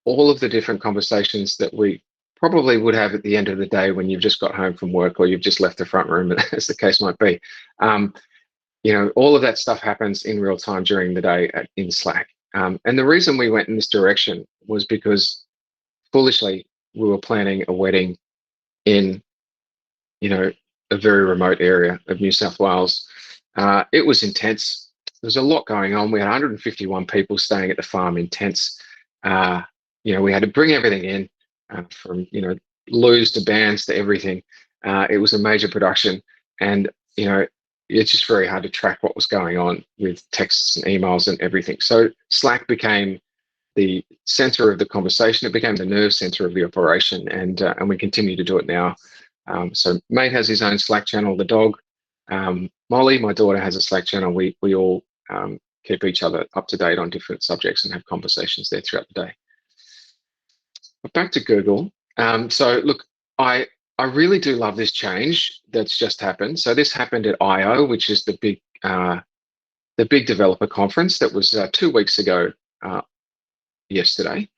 all of the different conversations that we probably would have at the end of the day when you've just got home from work or you've just left the front room, as the case might be. All of that stuff happens in real time during the day in Slack. And the reason we went in this direction was because, foolishly, we were planning a wedding in, a very remote area of New South Wales. It was intense. There was a lot going on. We had 151 people staying at the farm in tents. We had to bring everything in from, loos to bands to everything. It was a major production, and, it's just very hard to track what was going on with texts and emails and everything. So Slack became the center of the conversation. It became the nerve center of the operation, and we continue to do it now. So Mate has his own Slack channel. The dog, Molly, my daughter, has a Slack channel. We all keep each other up to date on different subjects and have conversations there throughout the day. But back to Google. So look, I really do love this change that's just happened. So this happened at I/O, which is the big developer conference that was 2 weeks ago yesterday.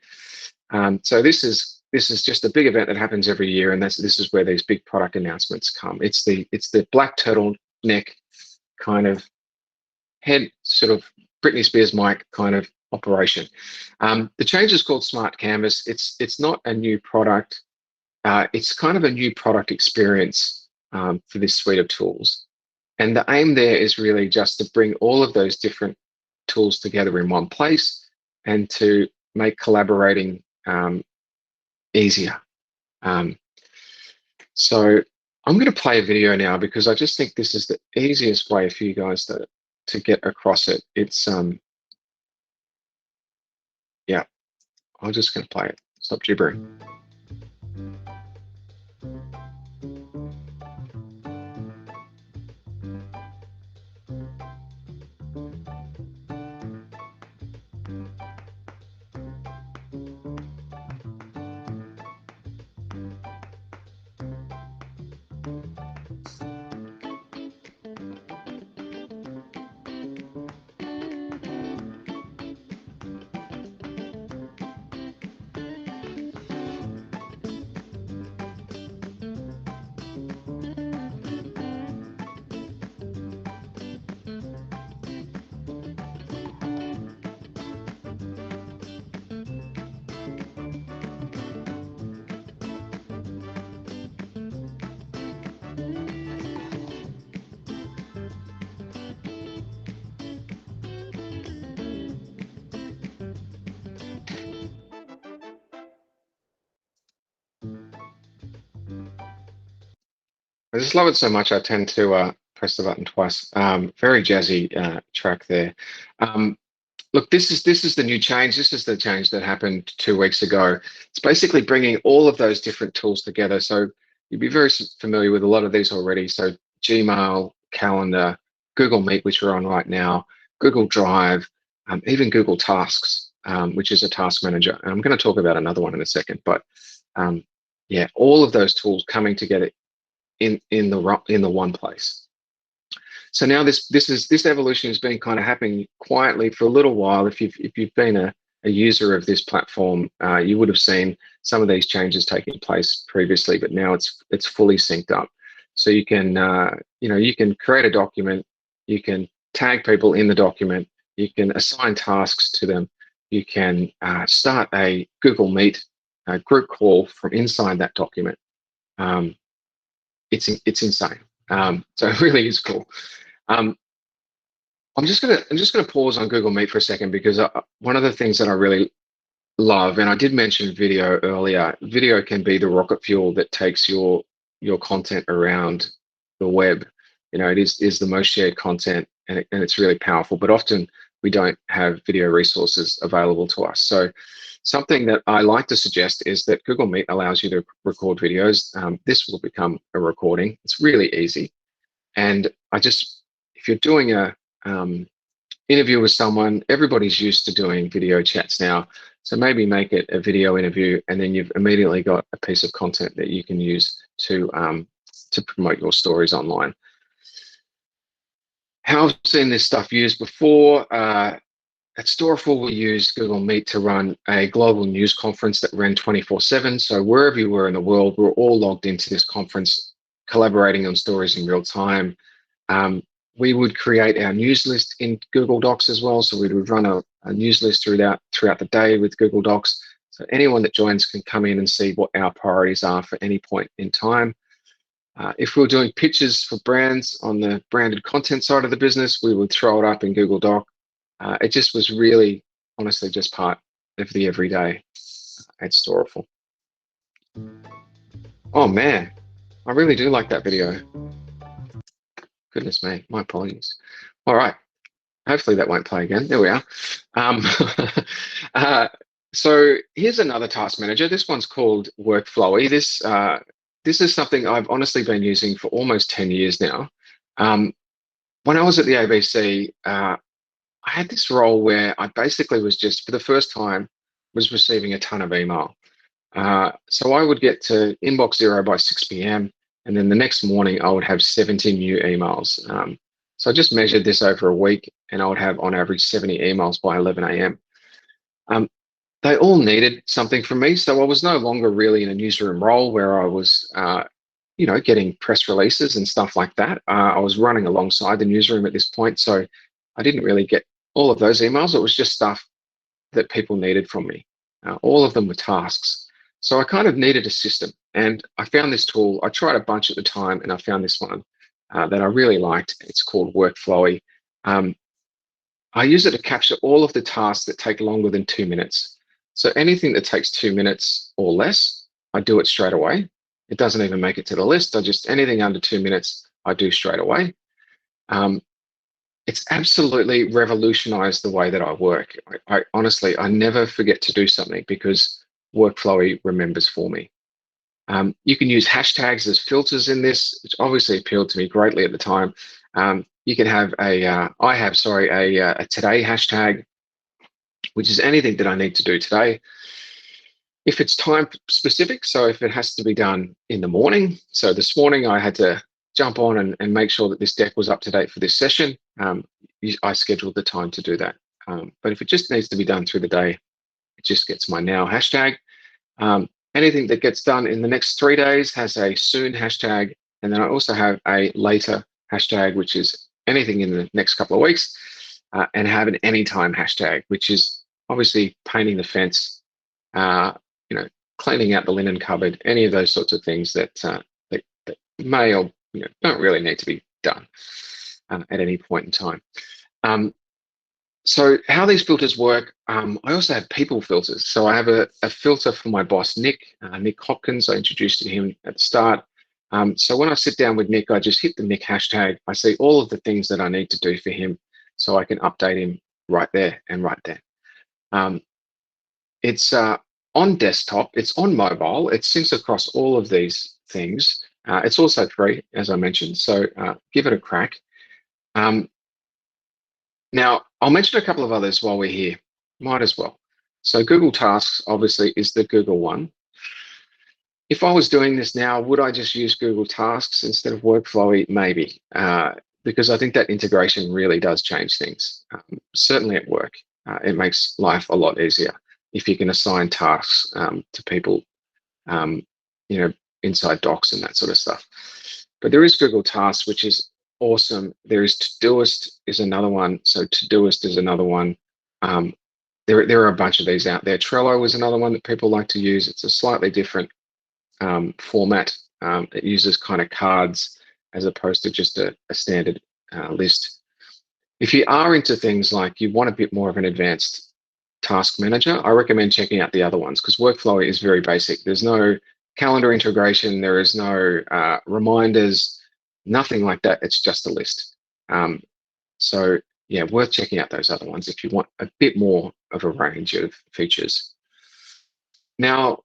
So this is just a big event that happens every year, and this is where these big product announcements come. It's the black turtleneck kind of head, sort of Britney Spears mic kind of operation. The change is called Smart Canvas. It's not a new product. It's kind of a new product experience for this suite of tools. And the aim there is really just to bring all of those different tools together in one place and to make collaborating easier. So I'm going to play a video now because I just think this is the easiest way for you guys to get across it. It's yeah, I'm just going to play it. Stop gibbering. I just love it so much. I tend to press the button twice. Very jazzy track there. Um, Look, this is the new change. This is the change that happened 2 weeks ago. It's basically bringing all of those different tools together. So you'd be very familiar with a lot of these already. So Gmail, Calendar, Google Meet, which we're on right now, Google Drive, even Google Tasks, which is a task manager. And I'm going to talk about another one in a second. But um, yeah, all of those tools coming together in the one place. So now this evolution has been kind of happening quietly for a little while. If you've been a user of this platform, you would have seen some of these changes taking place previously, but now it's fully synced up. So you can you can create a document, you can tag people in the document, you can assign tasks to them, you can start a Google Meet group call from inside that document. Um, it's insane. So it really is cool. Um, I'm just gonna pause on Google Meet for a second because one of the things that I really love, and I did mention video earlier, video can be the rocket fuel that takes your content around the web. It is the most shared content, and it's really powerful. But often we don't have video resources available to us. So something that I like to suggest is that Google Meet allows you to record videos. This will become a recording. It's really easy, and if you're doing a um, interview with someone, everybody's used to doing video chats now. So maybe make it a video interview, and then you've immediately got a piece of content that you can use to promote your stories online. How I've seen this stuff used before. At Storeful, we used Google Meet to run a global news conference that ran 24/7. So wherever you were in the world, we're all logged into this conference, collaborating on stories in real time. Um, we would create our news list in Google Docs as well. So we would run a news list throughout the day with Google Docs. So anyone that joins can come in and see what our priorities are for any point in time. If we were doing pitches for brands on the branded content side of the business, we would throw it up in Google Doc. It just was really, honestly, just part of the everyday at Storeful. Oh man, I really do like that video. Goodness me, my apologies. All right, hopefully that won't play again. There we are. Um, so here's another task manager. This one's called Workflowy. This is something I've honestly been using for almost 10 years now. When I was at the ABC, I had this role where I basically was just, for the first time, was receiving a ton of email. So I would get to inbox zero by 6 p.m. and then the next morning I would have 70 new emails. So I just measured this over a week, and I would have on average 70 emails by 11 a.m. They all needed something from me, so I was no longer really in a newsroom role where I was, getting press releases and stuff like that. I was running alongside the newsroom at this point, so I didn't really get all of those emails. It was just stuff that people needed from me. All of them were tasks. So I kind of needed a system, and I found this tool. I tried a bunch at the time, and I found this one that I really liked. It's called Workflowy. I use it to capture all of the tasks that take longer than 2 minutes. So anything that takes 2 minutes or less, I do it straight away. It doesn't even make it to the list. Anything under 2 minutes, I do straight away. It's absolutely revolutionized the way that I work. I honestly, I never forget to do something because Workflowy remembers for me. You can use hashtags as filters in this, which obviously appealed to me greatly at the time. You can have a today hashtag, which is anything that I need to do today. If it's time specific, so if it has to be done in the morning, so this morning I had to jump on and make sure that this deck was up to date for this session. I scheduled the time to do that. But if it just needs to be done through the day, it just gets my now hashtag. Anything that gets done in the next 3 days has a soon hashtag. And then I also have a later hashtag, which is anything in the next couple of weeks, and have an anytime hashtag, which is obviously painting the fence, cleaning out the linen cupboard, any of those sorts of things that may or don't really need to be done at any point in time. So how these filters work, I also have people filters. So I have a filter for my boss, Nick Hopkins. I introduced him at the start. So when I sit down with Nick, I just hit the Nick hashtag. I see all of the things that I need to do for him so I can update him right there and right there. It's on desktop, it's on mobile, it syncs across all of these things. It's also free, as I mentioned, so give it a crack. Now, I'll mention a couple of others while we're here, might as well. So Google Tasks obviously is the Google one. If I was doing this now, would I just use Google Tasks instead of Workflowy? Maybe, because I think that integration really does change things. Certainly at work, it makes life a lot easier if you can assign tasks to people, inside docs and that sort of stuff. But there is Google Tasks, which is awesome. There is Todoist is another one. So Todoist is another one. There are a bunch of these out there. Trello is another one that people like to use. It's a slightly different format. It uses kind of cards as opposed to just a standard list. If you are into things like you want a bit more of an advanced task manager, I recommend checking out the other ones because Workflowy is very basic. There's no calendar integration. There is no reminders, nothing like that. It's just a list. So yeah, worth checking out those other ones if you want a bit more of a range of features. Now,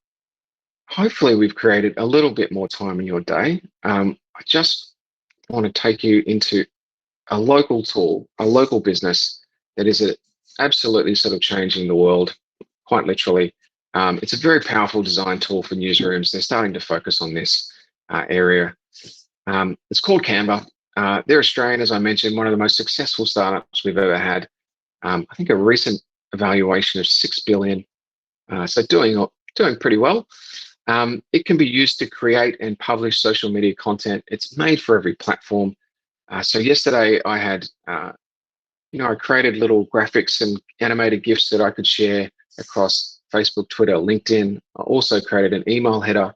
hopefully we've created a little bit more time in your day. I just want to take you into a local tool, a local business that is absolutely sort of changing the world, quite literally. It's a very powerful design tool for newsrooms. They're starting to focus on this area. It's called Canva. They're Australian, as I mentioned, one of the most successful startups we've ever had. I think a recent evaluation of 6 billion. So doing pretty well. It can be used to create and publish social media content. It's made for every platform. So yesterday I had, I created little graphics and animated GIFs that I could share across Facebook, Twitter, LinkedIn. I also created an email header.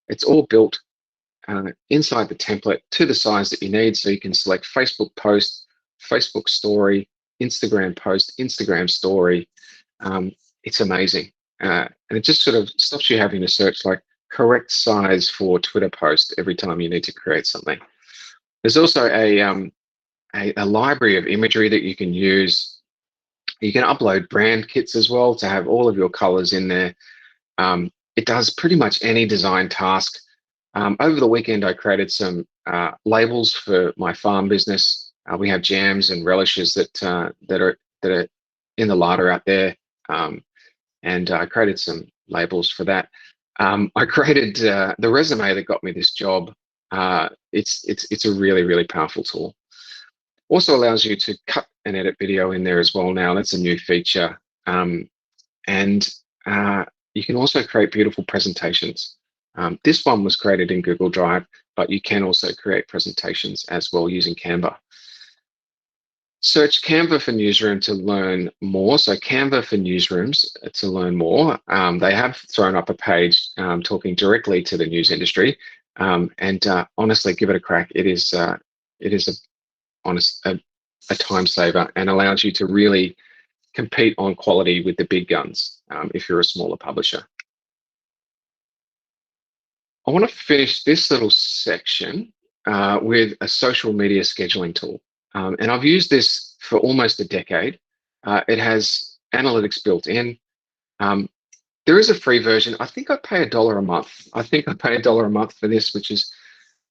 It's all built inside the template to the size that you need. So you can select Facebook post, Facebook story, Instagram post, Instagram story. It's amazing. And it just sort of stops you having to search like correct size for Twitter post every time you need to create something. There's also a library of imagery that you can use. You can upload brand kits as well to have all of your colors in there. It does pretty much any design task. Over the weekend, I created some labels for my farm business. We have jams and relishes that are in the larder out there, and I created some labels for that. I created the resume that got me this job. It's a really, really powerful tool. Also allows you to cut and edit video in there as well now. That's a new feature. And you can also create beautiful presentations. This one was created in Google Drive, but you can also create presentations as well using Canva. Search Canva for Newsroom to learn more. So Canva for Newsrooms to learn more. They have thrown up a page talking directly to the news industry. And honestly, give it a crack. It is a time saver and allows you to really compete on quality with the big guns if you're a smaller publisher. I want to finish this little section with a social media scheduling tool. And I've used this for almost a decade. It has analytics built in. There is a free version. I think I pay $1 a month. I think I pay $1 a month for this, which is,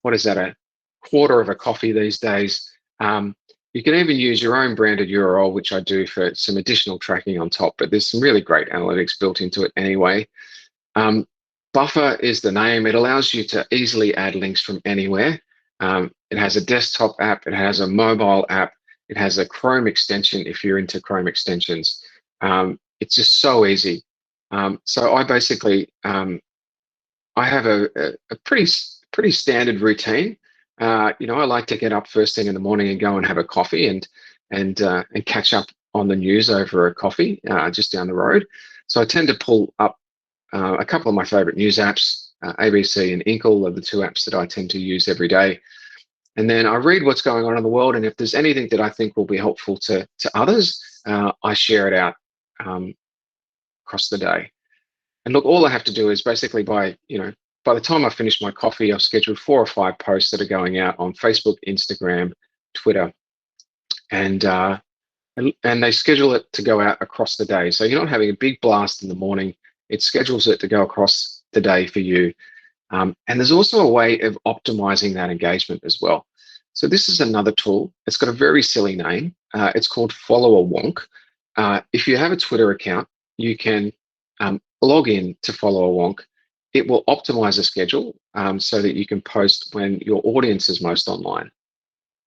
what is that, a quarter of a coffee these days. You can even use your own branded URL, which I do for some additional tracking on top, but there's some really great analytics built into it anyway. Buffer is the name. It allows you to easily add links from anywhere. It has a desktop app. It has a mobile app. It has a Chrome extension if you're into Chrome extensions. It's just so easy. So I basically, I have a pretty standard routine. I like to get up first thing in the morning and go and have a coffee and catch up on the news over a coffee just down the road. So I tend to pull up a couple of my favorite news apps. ABC and Inkle are the two apps that I tend to use every day. And then I read what's going on in the world, and if there's anything that I think will be helpful to others, I share it out across the day. And look, all I have to do is basically by by the time I finish my coffee, I've scheduled 4 or 5 posts that are going out on Facebook, Instagram, Twitter, and they schedule it to go out across the day. So you're not having a big blast in the morning. It schedules it to go across the day for you. And there's also a way of optimizing that engagement as well. So this is another tool. It's got a very silly name. It's called Follow a Wonk. If you have a Twitter account, you can log in to Follow a Wonk. It will optimize a schedule so that you can post when your audience is most online.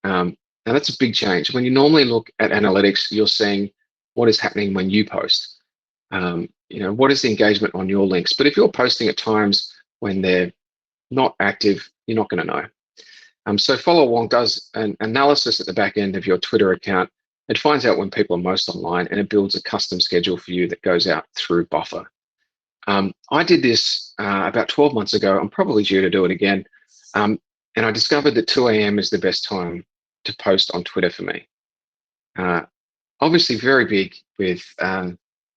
Now that's a big change. When you normally look at analytics, you're seeing what is happening when you post. What is the engagement on your links? But if you're posting at times when they're not active, you're not going to know. So Follow Wonk does an analysis at the back end of your Twitter account. It finds out when people are most online, and it builds a custom schedule for you that goes out through Buffer. I did this about 12 months ago. I'm probably due to do it again. And I discovered that 2 a.m. is the best time to post on Twitter for me. Obviously very big with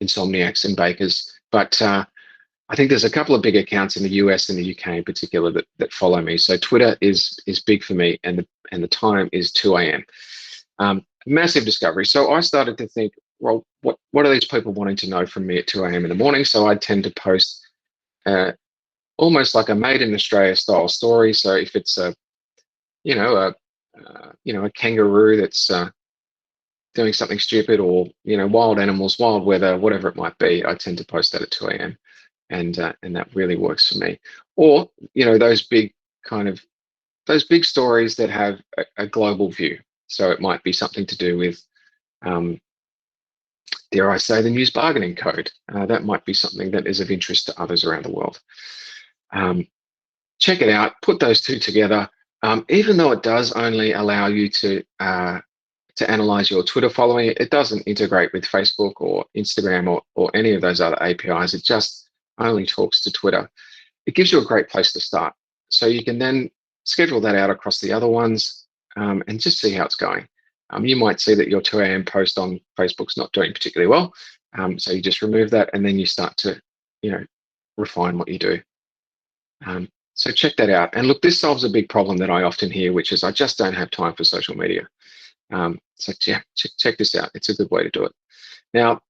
insomniacs and bakers, but I think there's a couple of big accounts in the US and the UK in particular that follow me. So Twitter is big for me, and the time is 2 a.m. Massive discovery. So I started to think, well, what are these people wanting to know from me at 2 a.m. in the morning? So I tend to post almost like a made in Australia style story. So if it's a kangaroo that's doing something stupid, or wild animals, wild weather, whatever it might be, I tend to post that at 2 a.m. and that really works for me. Or those big stories that have a global view. So it might be something to do with, dare I say, the news bargaining code. That might be something that is of interest to others around the world. Check it out. Put those two together. Even though it does only allow you to analyze your Twitter following, it doesn't integrate with Facebook or Instagram or any of those other APIs. It just only talks to Twitter. It gives you a great place to start. So you can then schedule that out across the other ones and just see how it's going. You might see that your 2 a.m. post on Facebook's not doing particularly well. So you just remove that, and then you start to, refine what you do. So check that out. And look, this solves a big problem that I often hear, which is I just don't have time for social media. So yeah, check this out. It's a good way to do it. Now,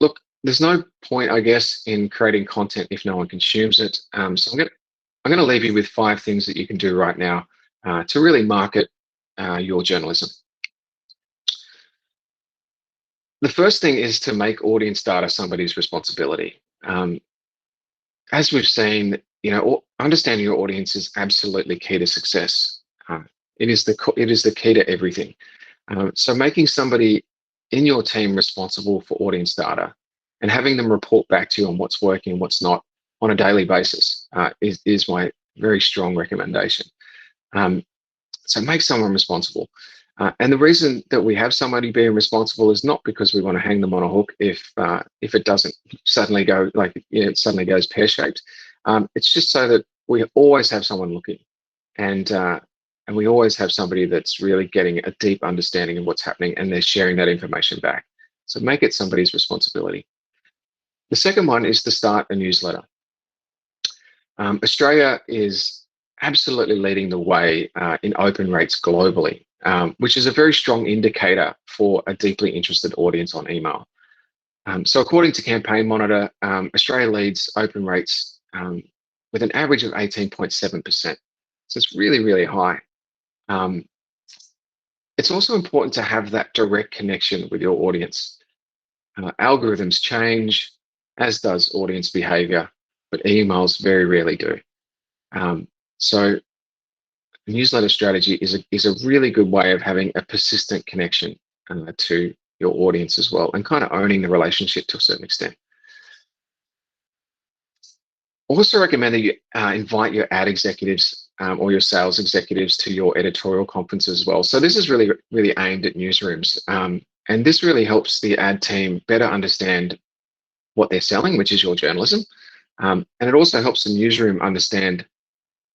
look, there's no point, I guess, in creating content if no one consumes it. So I'm going to leave you with 5 things that you can do right now to really market your journalism. The first thing is to make audience data somebody's responsibility. As we've seen, understanding your audience is absolutely key to success. It is the key to everything. So making somebody in your team responsible for audience data and having them report back to you on what's working and what's not on a daily basis is my very strong recommendation. So make someone responsible. And the reason that we have somebody being responsible is not because we want to hang them on a hook if it doesn't suddenly go it suddenly goes pear-shaped. It's just so that we always have someone looking, and we always have somebody that's really getting a deep understanding of what's happening, and they're sharing that information back. So make it somebody's responsibility. The second one is to start a newsletter. Australia is absolutely leading the way in open rates globally, which is a very strong indicator for a deeply interested audience on email. So according to Campaign Monitor, Australia leads open rates with an average of 18.7%. So it's really, really high. It's also important to have that direct connection with your audience. Algorithms change, as does audience behavior, but emails very rarely do. So a newsletter strategy is a really good way of having a persistent connection to your audience as well, and kind of owning the relationship to a certain extent. Also recommend that you invite your ad executives or your sales executives to your editorial conferences as well. So this is really, really aimed at newsrooms. And this really helps the ad team better understand what they're selling, which is your journalism. And it also helps the newsroom understand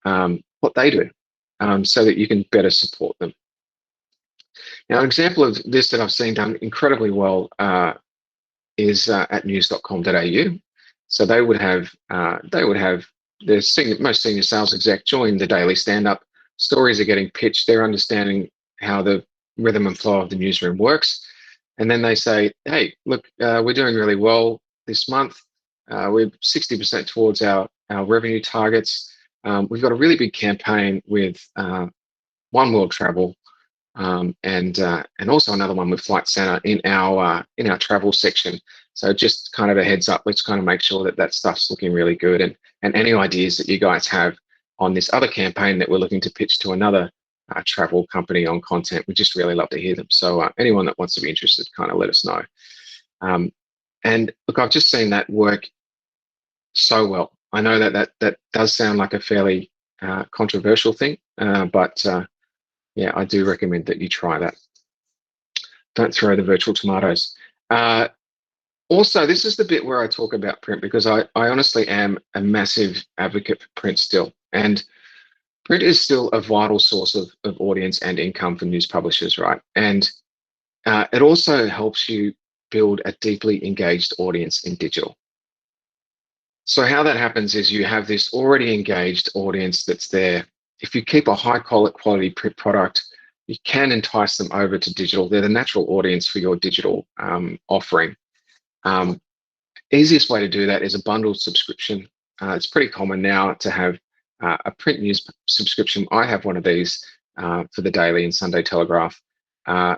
what they do so that you can better support them. Now, an example of this that I've seen done incredibly well is at news.com.au. So they would have most senior sales exec join the daily stand-up. Stories are getting pitched. They're understanding how the rhythm and flow of the newsroom works. And then they say, hey, look, we're doing really well this month. We're 60% towards our revenue targets. We've got a really big campaign with One World Travel, and also another one with Flight Centre in our travel section. So just kind of a heads up. Let's kind of make sure that that stuff's looking really good, and any ideas that you guys have on this other campaign that we're looking to pitch to another travel company on content, we just really love to hear them. So anyone that wants to be interested, kind of let us know. And look, I've just seen that work so well. I know that does sound like a fairly controversial thing, but yeah, I do recommend that you try that. Don't throw the virtual tomatoes. Also, this is the bit where I talk about print, because I honestly am a massive advocate for print still. And print is still a vital source of audience and income for news publishers, right? And it also helps you build a deeply engaged audience in digital. So how that happens is you have this already engaged audience that's there. If you keep a high quality print product, you can entice them over to digital. They're the natural audience for your digital offering. Easiest way to do that is a bundled subscription. It's pretty common now to have a print news subscription. I have one of these for the Daily and Sunday Telegraph. I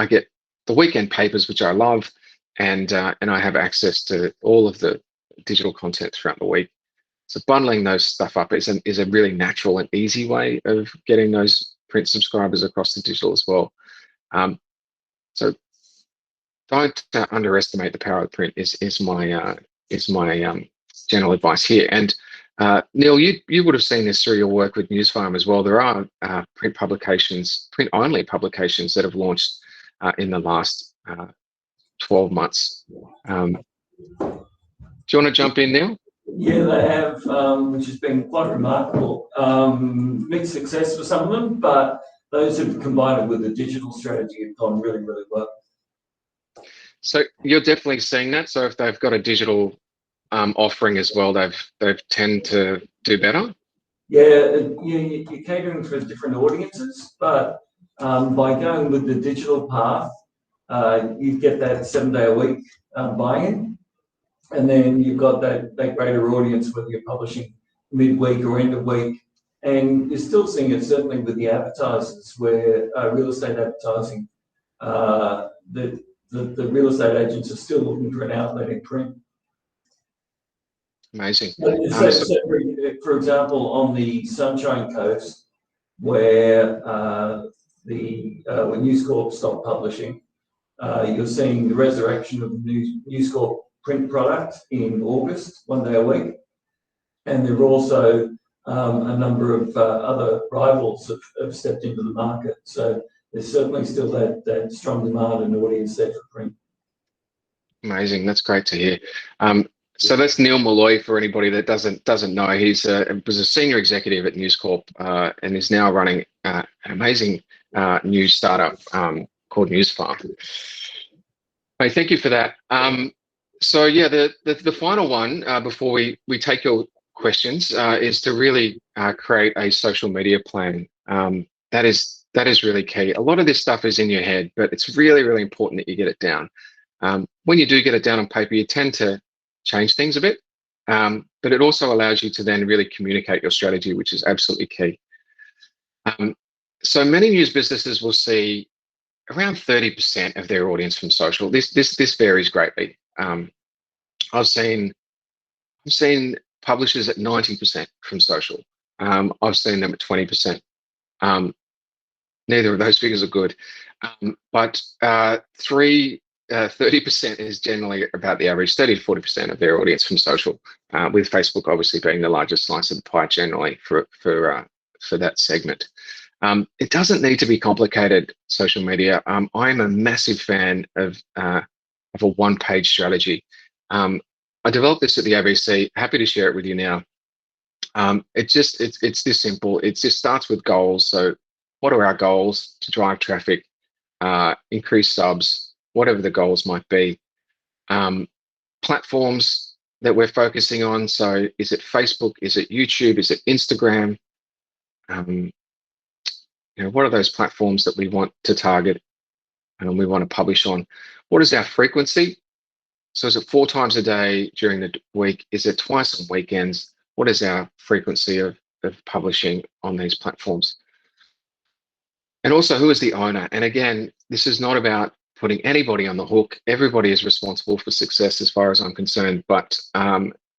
get the weekend papers, which I love, and I have access to all of the digital content throughout the week. So bundling those stuff up is a really natural and easy way of getting those print subscribers across to digital as well. So don't underestimate the power of print. Is my general advice here. And Neil, you would have seen this through your work with Newsfarm as well. There are print only publications that have launched in the last 12 months. Do you want to jump in, Neil? Yeah, they have, which has been quite remarkable. Mixed success for some of them, but those who've combined it with a digital strategy have gone really, really well. So you're definitely seeing that. So if they've got a digital offering as well, they've tend to do better. Yeah, you're catering for different audiences, but by going with the digital path, you get that 7-day-a-week buy-in. And then you've got that greater audience whether you're publishing midweek or end of week. And you're still seeing it certainly with the advertisers, where real estate advertising, the real estate agents are still looking for an outlet in print. Amazing. For example, on the Sunshine Coast, where when News Corp stopped publishing, you're seeing the resurrection of News Corp print product in August, 1 day a week. And there are also a number of other rivals have stepped into the market. So there's certainly still that strong demand and audience there for print. Amazing. That's great to hear. So that's Neil Malloy, for anybody that doesn't know. He's was a senior executive at News Corp and is now running an amazing new startup called Newsfarm. Hey, thank you for that. So yeah, the final one before we take your questions is to really create a social media plan. That is really key. A lot of this stuff is in your head, but it's really, really important that you get it down. When you do get it down on paper, you tend to change things a bit, but it also allows you to then really communicate your strategy, which is absolutely key. So many news businesses will see around 30% of their audience from social. This varies greatly. I've seen publishers at 90% from social. I've seen them at 20%. Neither of those figures are good, but 30% is generally about the average. 30 to 40% of their audience from social, with Facebook obviously being the largest slice of the pie generally for that segment. It doesn't need to be complicated, social media. I'm a massive fan of a one-page strategy. I developed this at the ABC. Happy to share it with you now. It's this simple. It just starts with goals. So what are our goals to drive traffic, increase subs, whatever the goals might be? Platforms, that we're focusing on. So is it Facebook? Is it YouTube? Is it Instagram? What are those platforms that we want to target and we want to publish on? What is our frequency? So is it 4 times a day during the week? Is it twice on weekends? What is our frequency of publishing on these platforms? And also, who is the owner? And again, this is not about putting anybody on the hook. Everybody is responsible for success as far as I'm concerned, but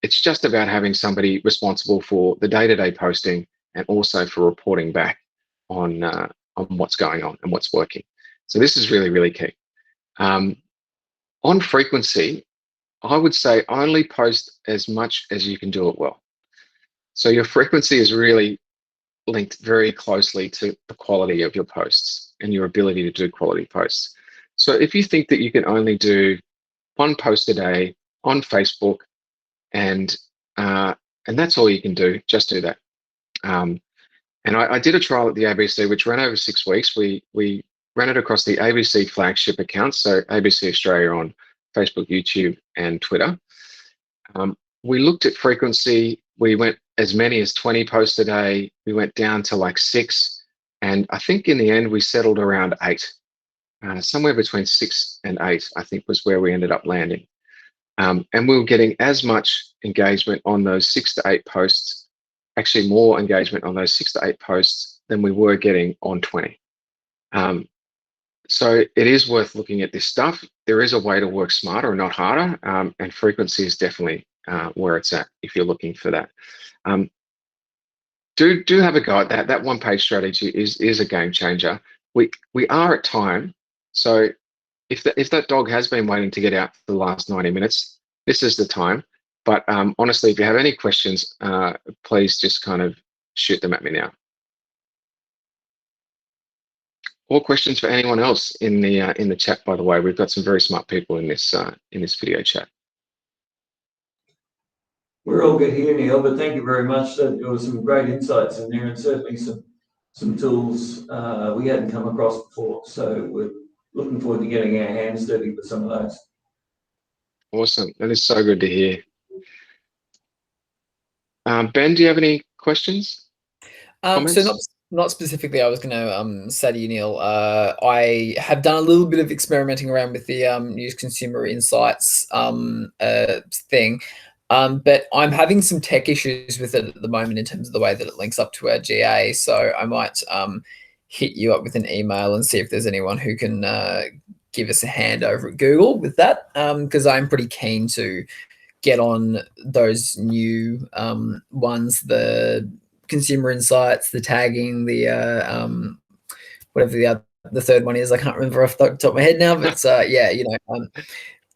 it's just about having somebody responsible for the day-to-day posting and also for reporting back on what's going on and what's working. So this is really, really key. On frequency, I would say only post as much as you can do it well. So your frequency is really linked very closely to the quality of your posts and your ability to do quality posts. So if you think that you can only do 1 post a day on Facebook and that's all you can do, just do that. And I did a trial at the ABC, which ran over 6 weeks. We ran it across the ABC flagship accounts, so ABC Australia on Facebook, YouTube, and Twitter. We looked at frequency. We went as many as 20 posts a day. We went down to like 6. And I think in the end, we settled around 8. Somewhere between 6 and 8, I think, was where we ended up landing. And we were getting as much engagement on those 6 to 8 posts, actually more engagement on those 6 to 8 posts than we were getting on 20. So it is worth looking at this stuff. There is a way to work smarter and not harder, and frequency is definitely where it's at if you're looking for that. Do have a go at that. That 1-page strategy is a game changer. We are at time, so if that dog has been waiting to get out for the last 90 minutes, this is the time. But honestly, if you have any questions, please just kind of shoot them at me now. Or questions for anyone else in the chat, by the way. We've got some very smart people in this video chat. We're all good here, Neil, but thank you very much. There were some great insights in there and certainly some tools we hadn't come across before. So we're looking forward to getting our hands dirty with some of those. Awesome. That is so good to hear. Ben, do you have any questions? So not specifically. I was going to say to you, Neil, I have done a little bit of experimenting around with the News Consumer Insights thing, but I'm having some tech issues with it at the moment in terms of the way that it links up to our GA. So I might hit you up with an email and see if there's anyone who can give us a hand over at Google with that, because I'm pretty keen to get on those new ones, the consumer insights, the tagging, the whatever the third one is. I can't remember off the top of my head now, but yeah, I'm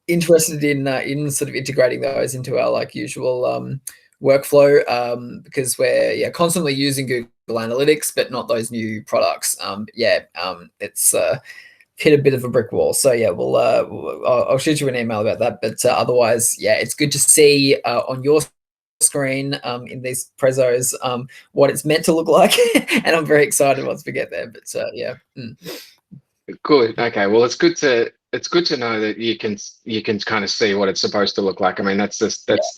interested in sort of integrating those into our like usual workflow, because we're constantly using Google Analytics, but not those new products. It's hit a bit of a brick wall. So yeah, I'll shoot you an email about that. But otherwise, yeah, it's good to see on your screen in these prezos what it's meant to look like, and I'm very excited once we get there. But yeah. Good. Okay. Well, it's good to know that you can kind of see what it's supposed to look like. I mean, that's the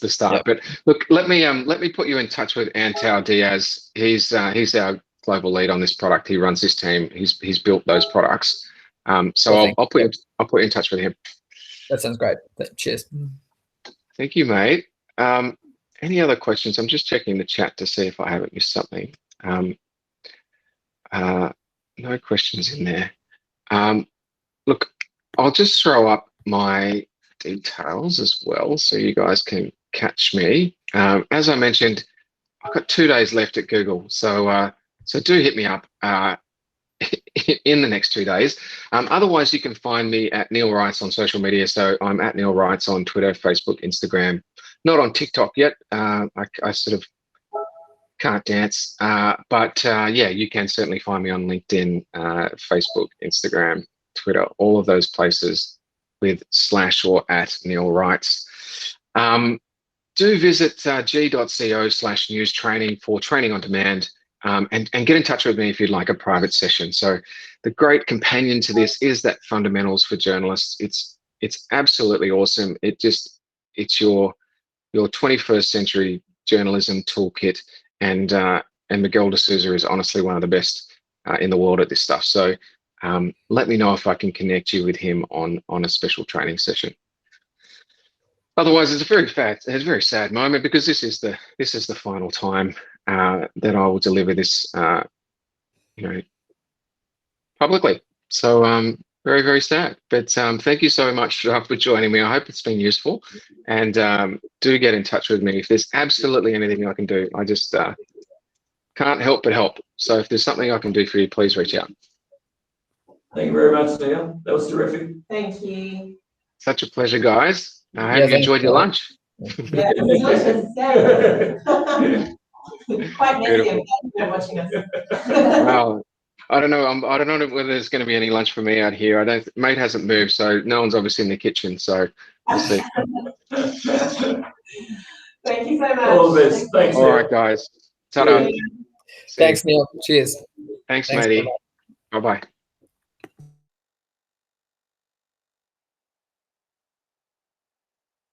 start. Yep. But look, let me put you in touch with Antal Diaz. He's our global lead on this product. He runs this team. He's built those products. So I'll put you in touch with him. That sounds great. Cheers. Thank you, mate. Any other questions? I'm just checking the chat to see if I haven't missed something. No questions in there. Look, I'll just throw up my details as well so you guys can catch me. As I mentioned, I've got 2 days left at Google, so do hit me up in the next 2 days. Otherwise, you can find me at Neil Wrights on social media. So I'm at Neil Wrights on Twitter, Facebook, Instagram. Not on TikTok yet. I sort of can't dance. But yeah, you can certainly find me on LinkedIn, Facebook, Instagram, Twitter, all of those places with / or at Neil Wrights. Do visit g.co/news training for training on demand. And get in touch with me if you'd like a private session. So the great companion to this is that Fundamentals for Journalists. It's absolutely awesome. It's your your 21st century journalism toolkit, and Miguel D'Souza is honestly one of the best in the world at this stuff. So let me know if I can connect you with him on a special training session. Otherwise, it's a very sad moment, because this is the final time that I will deliver this, publicly. So very, very sad. But thank you so much for joining me. I hope it's been useful, and do get in touch with me if there's absolutely anything I can do. I just can't help but help. So if there's something I can do for you, please reach out. Thank you very much, Neil. That was terrific. Thank you. Such a pleasure, guys. I hope you enjoyed your lunch. Yeah, delicious. Quite messy. I'm glad you're watching us. Well, I don't know. I don't know whether there's going to be any lunch for me out here. Mate hasn't moved, so no one's obviously in the kitchen. So we'll see. Thank you so much. All the best. Thanks. All right, guys. Ta-da. Yeah. Thanks, Neil. Cheers. Thanks, matey. Bye-bye.